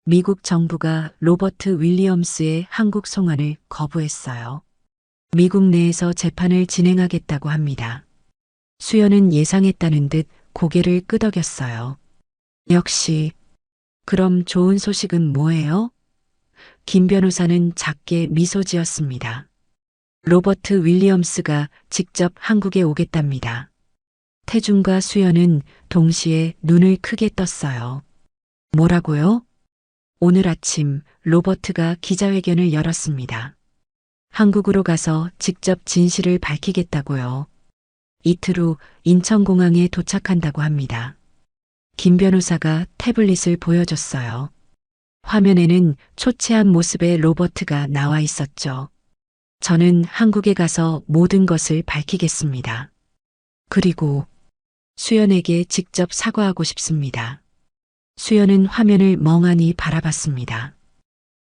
미국 정부가 로버트 윌리엄스의 한국 송환을 거부했어요. 미국 내에서 재판을 진행하겠다고 합니다. 수연은 예상했다는 듯 고개를 끄덕였어요. 역시. 그럼 좋은 소식은 뭐예요? 김 변호사는 작게 미소 지었습니다. 로버트 윌리엄스가 직접 한국에 오겠답니다. 태준과 수연은 동시에 눈을 크게 떴어요. 뭐라고요? 오늘 아침 로버트가 기자회견을 열었습니다. 한국으로 가서 직접 진실을 밝히겠다고요. 이틀 후 인천공항에 도착한다고 합니다. 김 변호사가 태블릿을 보여줬어요. 화면에는 초췌한 모습의 로버트가 나와 있었죠. 저는 한국에 가서 모든 것을 밝히겠습니다. 그리고 수연에게 직접 사과하고 싶습니다. 수연은 화면을 멍하니 바라봤습니다.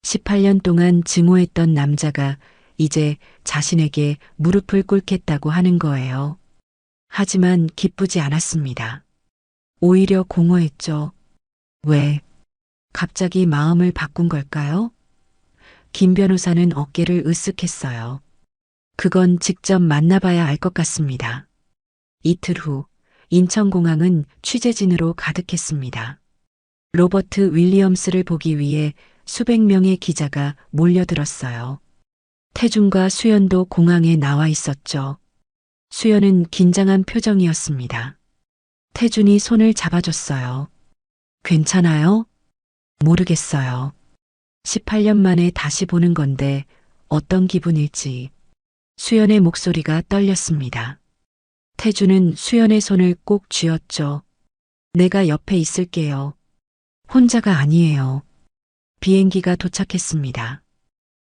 18년 동안 증오했던 남자가 이제 자신에게 무릎을 꿇겠다고 하는 거예요. 하지만 기쁘지 않았습니다. 오히려 공허했죠. 왜? 갑자기 마음을 바꾼 걸까요? 김 변호사는 어깨를 으쓱했어요. 그건 직접 만나봐야 알 것 같습니다. 이틀 후 인천공항은 취재진으로 가득했습니다. 로버트 윌리엄스를 보기 위해 수백 명의 기자가 몰려들었어요. 태준과 수연도 공항에 나와 있었죠. 수연은 긴장한 표정이었습니다. 태준이 손을 잡아줬어요. 괜찮아요? 모르겠어요. 18년 만에 다시 보는 건데 어떤 기분일지. 수연의 목소리가 떨렸습니다. 태준은 수연의 손을 꼭 쥐었죠. 내가 옆에 있을게요. 혼자가 아니에요. 비행기가 도착했습니다.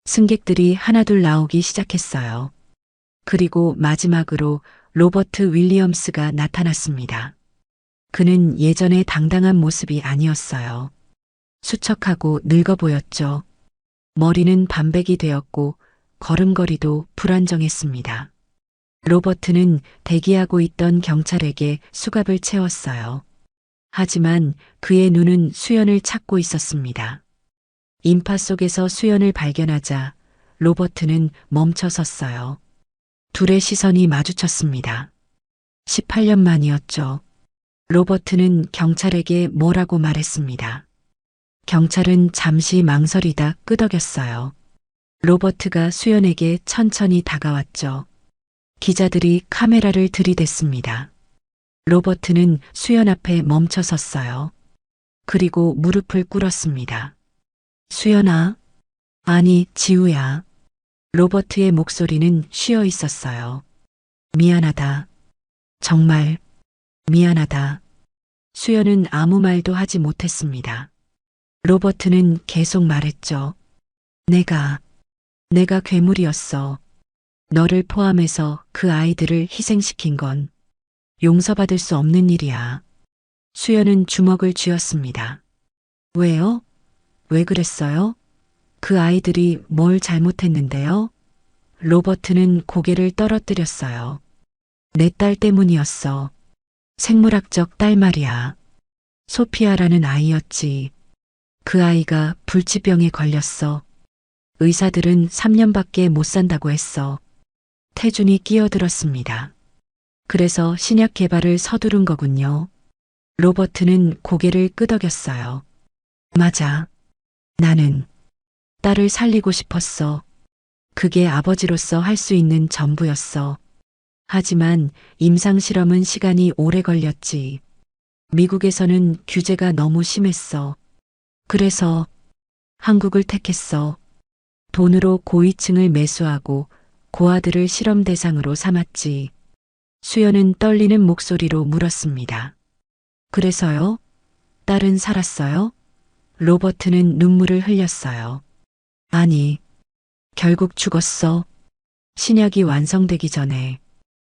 승객들이 하나둘 나오기 시작했어요. 그리고 마지막으로 로버트 윌리엄스가 나타났습니다. 그는 예전의 당당한 모습이 아니었어요. 수척하고 늙어 보였죠. 머리는 반백이 되었고 걸음걸이도 불안정했습니다. 로버트는 대기하고 있던 경찰에게 수갑을 채웠어요. 하지만 그의 눈은 수연을 찾고 있었습니다. 인파 속에서 수연을 발견하자 로버트는 멈춰 섰어요. 둘의 시선이 마주쳤습니다. 18년 만이었죠. 로버트는 경찰에게 뭐라고 말했습니다. 경찰은 잠시 망설이다 끄덕였어요. 로버트가 수연에게 천천히 다가왔죠. 기자들이 카메라를 들이댔습니다. 로버트는 수연 앞에 멈춰 섰어요. 그리고 무릎을 꿇었습니다. 수연아? 아니, 지우야. 로버트의 목소리는 쉬어 있었어요. 미안하다. 정말 미안하다. 수연은 아무 말도 하지 못했습니다. 로버트는 계속 말했죠. 내가 괴물이었어. 너를 포함해서 그 아이들을 희생시킨 건 용서받을 수 없는 일이야. 수연은 주먹을 쥐었습니다. 왜요? 왜 그랬어요? 그 아이들이 뭘 잘못했는데요? 로버트는 고개를 떨어뜨렸어요. 내 딸 때문이었어. 생물학적 딸 말이야. 소피아라는 아이였지. 그 아이가 불치병에 걸렸어. 의사들은 3년밖에 못 산다고 했어. 태준이 끼어들었습니다. 그래서 신약 개발을 서두른 거군요. 로버트는 고개를 끄덕였어요. 맞아. 나는 딸을 살리고 싶었어. 그게 아버지로서 할 수 있는 전부였어. 하지만 임상실험은 시간이 오래 걸렸지. 미국에서는 규제가 너무 심했어. 그래서 한국을 택했어. 돈으로 고위층을 매수하고 고아들을 실험 대상으로 삼았지. 수연은 떨리는 목소리로 물었습니다. 그래서요? 딸은 살았어요? 로버트는 눈물을 흘렸어요. 아니, 결국 죽었어. 신약이 완성되기 전에.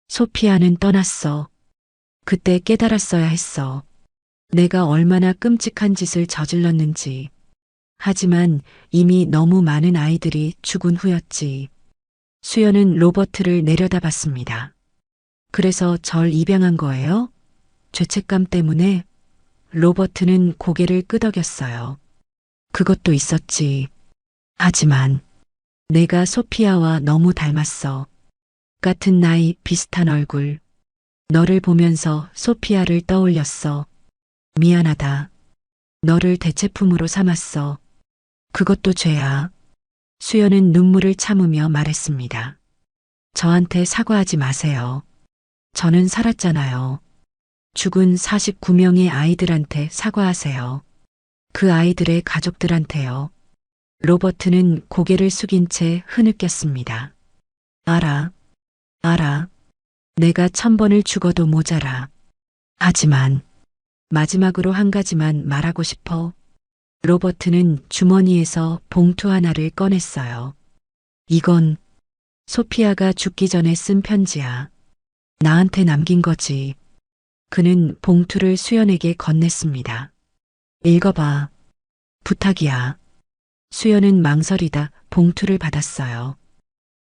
소피아는 떠났어. 그때 깨달았어야 했어. 내가 얼마나 끔찍한 짓을 저질렀는지. 하지만 이미 너무 많은 아이들이 죽은 후였지. 수연은 로버트를 내려다봤습니다. 그래서 절 입양한 거예요? 죄책감 때문에? 로버트는 고개를 끄덕였어요. 그것도 있었지. 하지만 내가 소피아와 너무 닮았어. 같은 나이, 비슷한 얼굴. 너를 보면서 소피아를 떠올렸어. 미안하다. 너를 대체품으로 삼았어. 그것도 죄야. 수연은 눈물을 참으며 말했습니다. 저한테 사과하지 마세요. 저는 살았잖아요. 죽은 49명의 아이들한테 사과하세요. 그 아이들의 가족들한테요. 로버트는 고개를 숙인 채 흐느꼈습니다. 알아. 내가 1000번을 죽어도 모자라. 하지만 마지막으로 한 가지만 말하고 싶어. 로버트는 주머니에서 봉투 하나를 꺼냈어요. 이건 소피아가 죽기 전에 쓴 편지야. 나한테 남긴 거지. 그는 봉투를 수연에게 건넸습니다. 읽어봐. 부탁이야. 수연은 망설이다 봉투를 받았어요.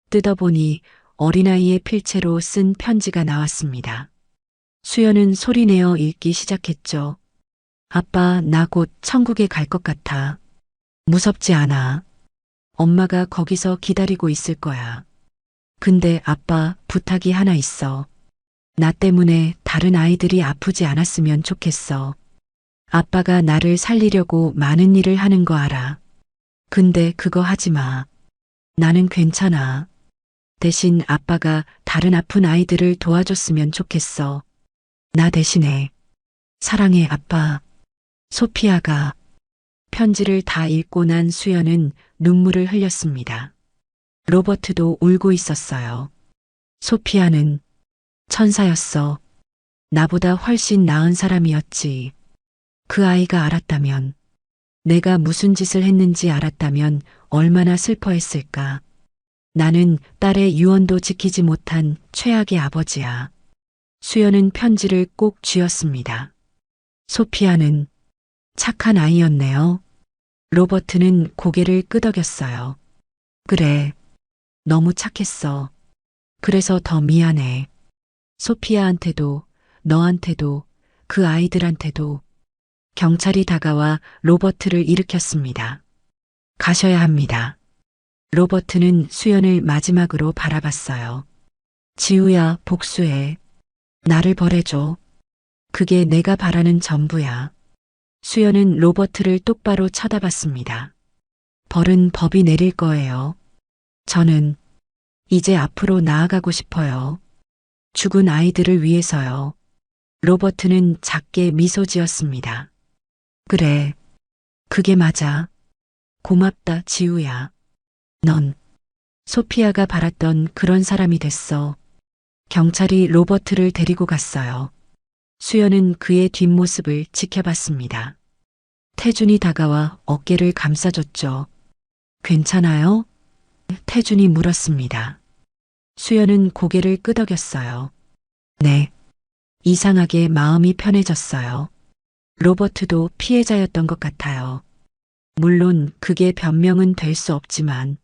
뜯어보니 어린아이의 필체로 쓴 편지가 나왔습니다. 수연은 소리내어 읽기 시작했죠. 아빠, 나 곧 천국에 갈 것 같아. 무섭지 않아. 엄마가 거기서 기다리고 있을 거야. 근데 아빠, 부탁이 하나 있어. 나 때문에 다른 아이들이 아프지 않았으면 좋겠어. 아빠가 나를 살리려고 많은 일을 하는 거 알아. 근데 그거 하지 마. 나는 괜찮아. 대신 아빠가 다른 아픈 아이들을 도와줬으면 좋겠어. 나 대신에. 사랑해, 아빠. 소피아가 편지를 다 읽고 난 수연은 눈물을 흘렸습니다. 로버트도 울고 있었어요. 소피아는 천사였어. 나보다 훨씬 나은 사람이었지. 그 아이가 알았다면, 내가 무슨 짓을 했는지 알았다면 얼마나 슬퍼했을까. 나는 딸의 유언도 지키지 못한 최악의 아버지야. 수연은 편지를 꼭 쥐었습니다. 소피아는 착한 아이였네요. 로버트는 고개를 끄덕였어요. 그래, 너무 착했어. 그래서 더 미안해. 소피아한테도, 너한테도, 그 아이들한테도. 경찰이 다가와 로버트를 일으켰습니다. 가셔야 합니다. 로버트는 수연을 마지막으로 바라봤어요. 지우야, 복수해. 나를 벌해줘. 그게 내가 바라는 전부야. 수연은 로버트를 똑바로 쳐다봤습니다. 벌은 법이 내릴 거예요. 저는 이제 앞으로 나아가고 싶어요. 죽은 아이들을 위해서요. 로버트는 작게 미소 지었습니다. 그래, 그게 맞아. 고맙다, 지우야. 넌 소피아가 바랐던 그런 사람이 됐어. 경찰이 로버트를 데리고 갔어요. 수연은 그의 뒷모습을 지켜봤습니다. 태준이 다가와 어깨를 감싸줬죠. 괜찮아요? 태준이 물었습니다. 수연은 고개를 끄덕였어요. 네. 이상하게 마음이 편해졌어요. 로버트도 피해자였던 것 같아요. 물론 그게 변명은 될 수 없지만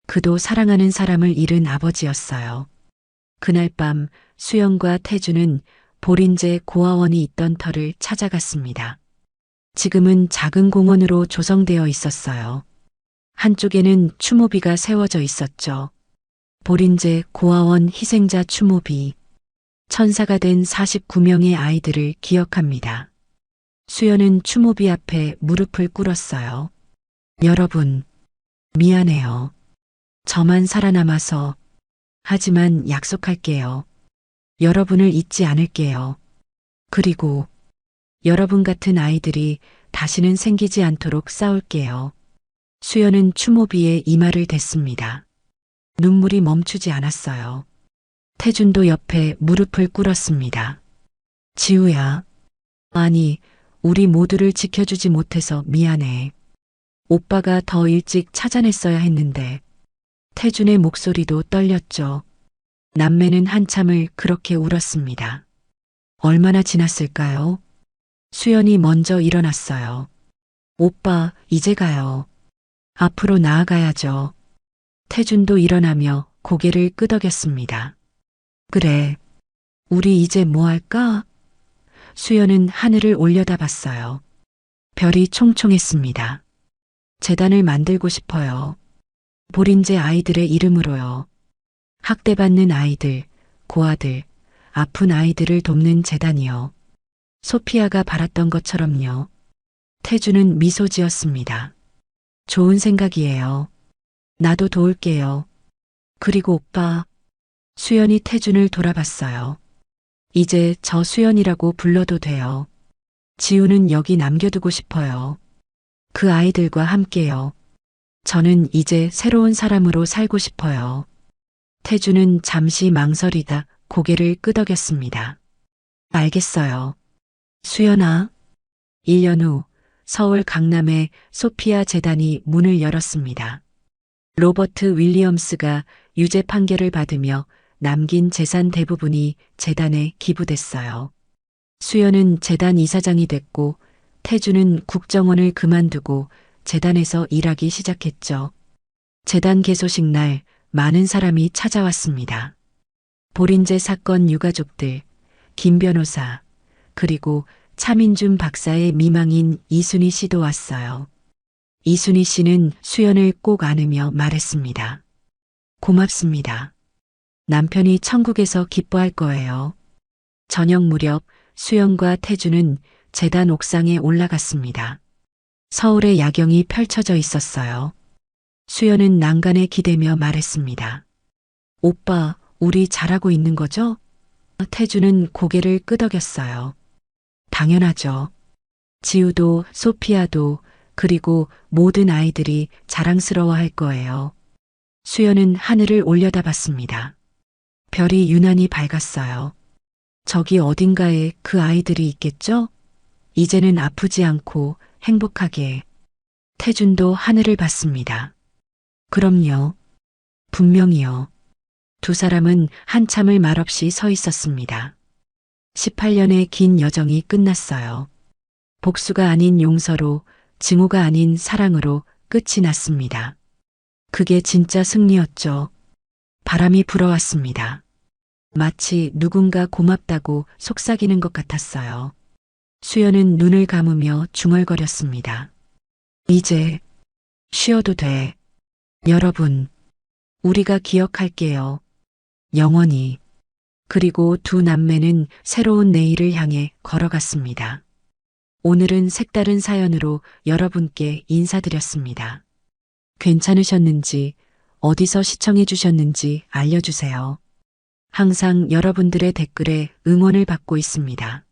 그도 사랑하는 사람을 잃은 아버지였어요. 그날 밤 수연과 태준은 보린제 고아원이 있던 터를 찾아갔습니다. 지금은 작은 공원으로 조성되어 있었어요. 한쪽에는 추모비가 세워져 있었죠. 보린제 고아원 희생자 추모비. 천사가 된 49명의 아이들을 기억합니다. 수연은 추모비 앞에 무릎을 꿇었어요. 여러분, 미안해요. 저만 살아남아서. 하지만 약속할게요. 여러분을 잊지 않을게요. 그리고 여러분 같은 아이들이 다시는 생기지 않도록 싸울게요. 수연은 추모비에 이마를 댔습니다. 눈물이 멈추지 않았어요. 태준도 옆에 무릎을 꿇었습니다. 지우야. 아니, 우리 모두를 지켜주지 못해서 미안해. 오빠가 더 일찍 찾아냈어야 했는데. 태준의 목소리도 떨렸죠. 남매는 한참을 그렇게 울었습니다. 얼마나 지났을까요? 수연이 먼저 일어났어요. 오빠, 이제 가요. 앞으로 나아가야죠. 태준도 일어나며 고개를 끄덕였습니다. 그래, 우리 이제 뭐 할까? 수연은 하늘을 올려다봤어요. 별이 총총했습니다. 재단을 만들고 싶어요. 보린제 아이들의 이름으로요. 학대받는 아이들, 고아들, 아픈 아이들을 돕는 재단이요. 소피아가 바랐던 것처럼요. 태준은 미소 지었습니다. 좋은 생각이에요. 나도 도울게요. 그리고 오빠. 수연이 태준을 돌아봤어요. 이제 저 수연이라고 불러도 돼요. 지우는 여기 남겨두고 싶어요. 그 아이들과 함께요. 저는 이제 새로운 사람으로 살고 싶어요. 태준은 잠시 망설이다 고개를 끄덕였습니다. 알겠어요. 수연아. 1년 후 서울 강남의 소피아 재단이 문을 열었습니다. 로버트 윌리엄스가 유죄 판결을 받으며 남긴 재산 대부분이 재단에 기부됐어요. 수연은 재단 이사장이 됐고 태준은 국정원을 그만두고 재단에서 일하기 시작했죠. 재단 개소식 날 많은 사람이 찾아왔습니다. 보린제 사건 유가족들, 김 변호사, 그리고 차민준 박사의 미망인 이순희 씨도 왔어요. 이순희 씨는 수연을 꼭 안으며 말했습니다. 고맙습니다. 남편이 천국에서 기뻐할 거예요. 저녁 무렵 수연과 태주는 재단 옥상에 올라갔습니다. 서울의 야경이 펼쳐져 있었어요. 수연은 난간에 기대며 말했습니다. 오빠, 우리 잘하고 있는 거죠? 태주는 고개를 끄덕였어요. 당연하죠. 지우도 소피아도 그리고 모든 아이들이 자랑스러워할 거예요. 수연은 하늘을 올려다봤습니다. 별이 유난히 밝았어요. 저기 어딘가에 그 아이들이 있겠죠? 이제는 아프지 않고 행복하게. 태준도 하늘을 봤습니다. 그럼요. 분명히요. 두 사람은 한참을 말없이 서 있었습니다. 18년의 긴 여정이 끝났어요. 복수가 아닌 용서로, 증오가 아닌 사랑으로 끝이 났습니다. 그게 진짜 승리였죠. 바람이 불어왔습니다. 마치 누군가 고맙다고 속삭이는 것 같았어요. 수연은 눈을 감으며 중얼거렸습니다. 이제 쉬어도 돼. 여러분, 우리가 기억할게요. 영원히. 그리고 두 남매는 새로운 내일을 향해 걸어갔습니다. 오늘은 색다른 사연으로 여러분께 인사드렸습니다. 괜찮으셨는지, 어디서 시청해 주셨는지 알려주세요. 항상 여러분들의 댓글에 응원을 받고 있습니다.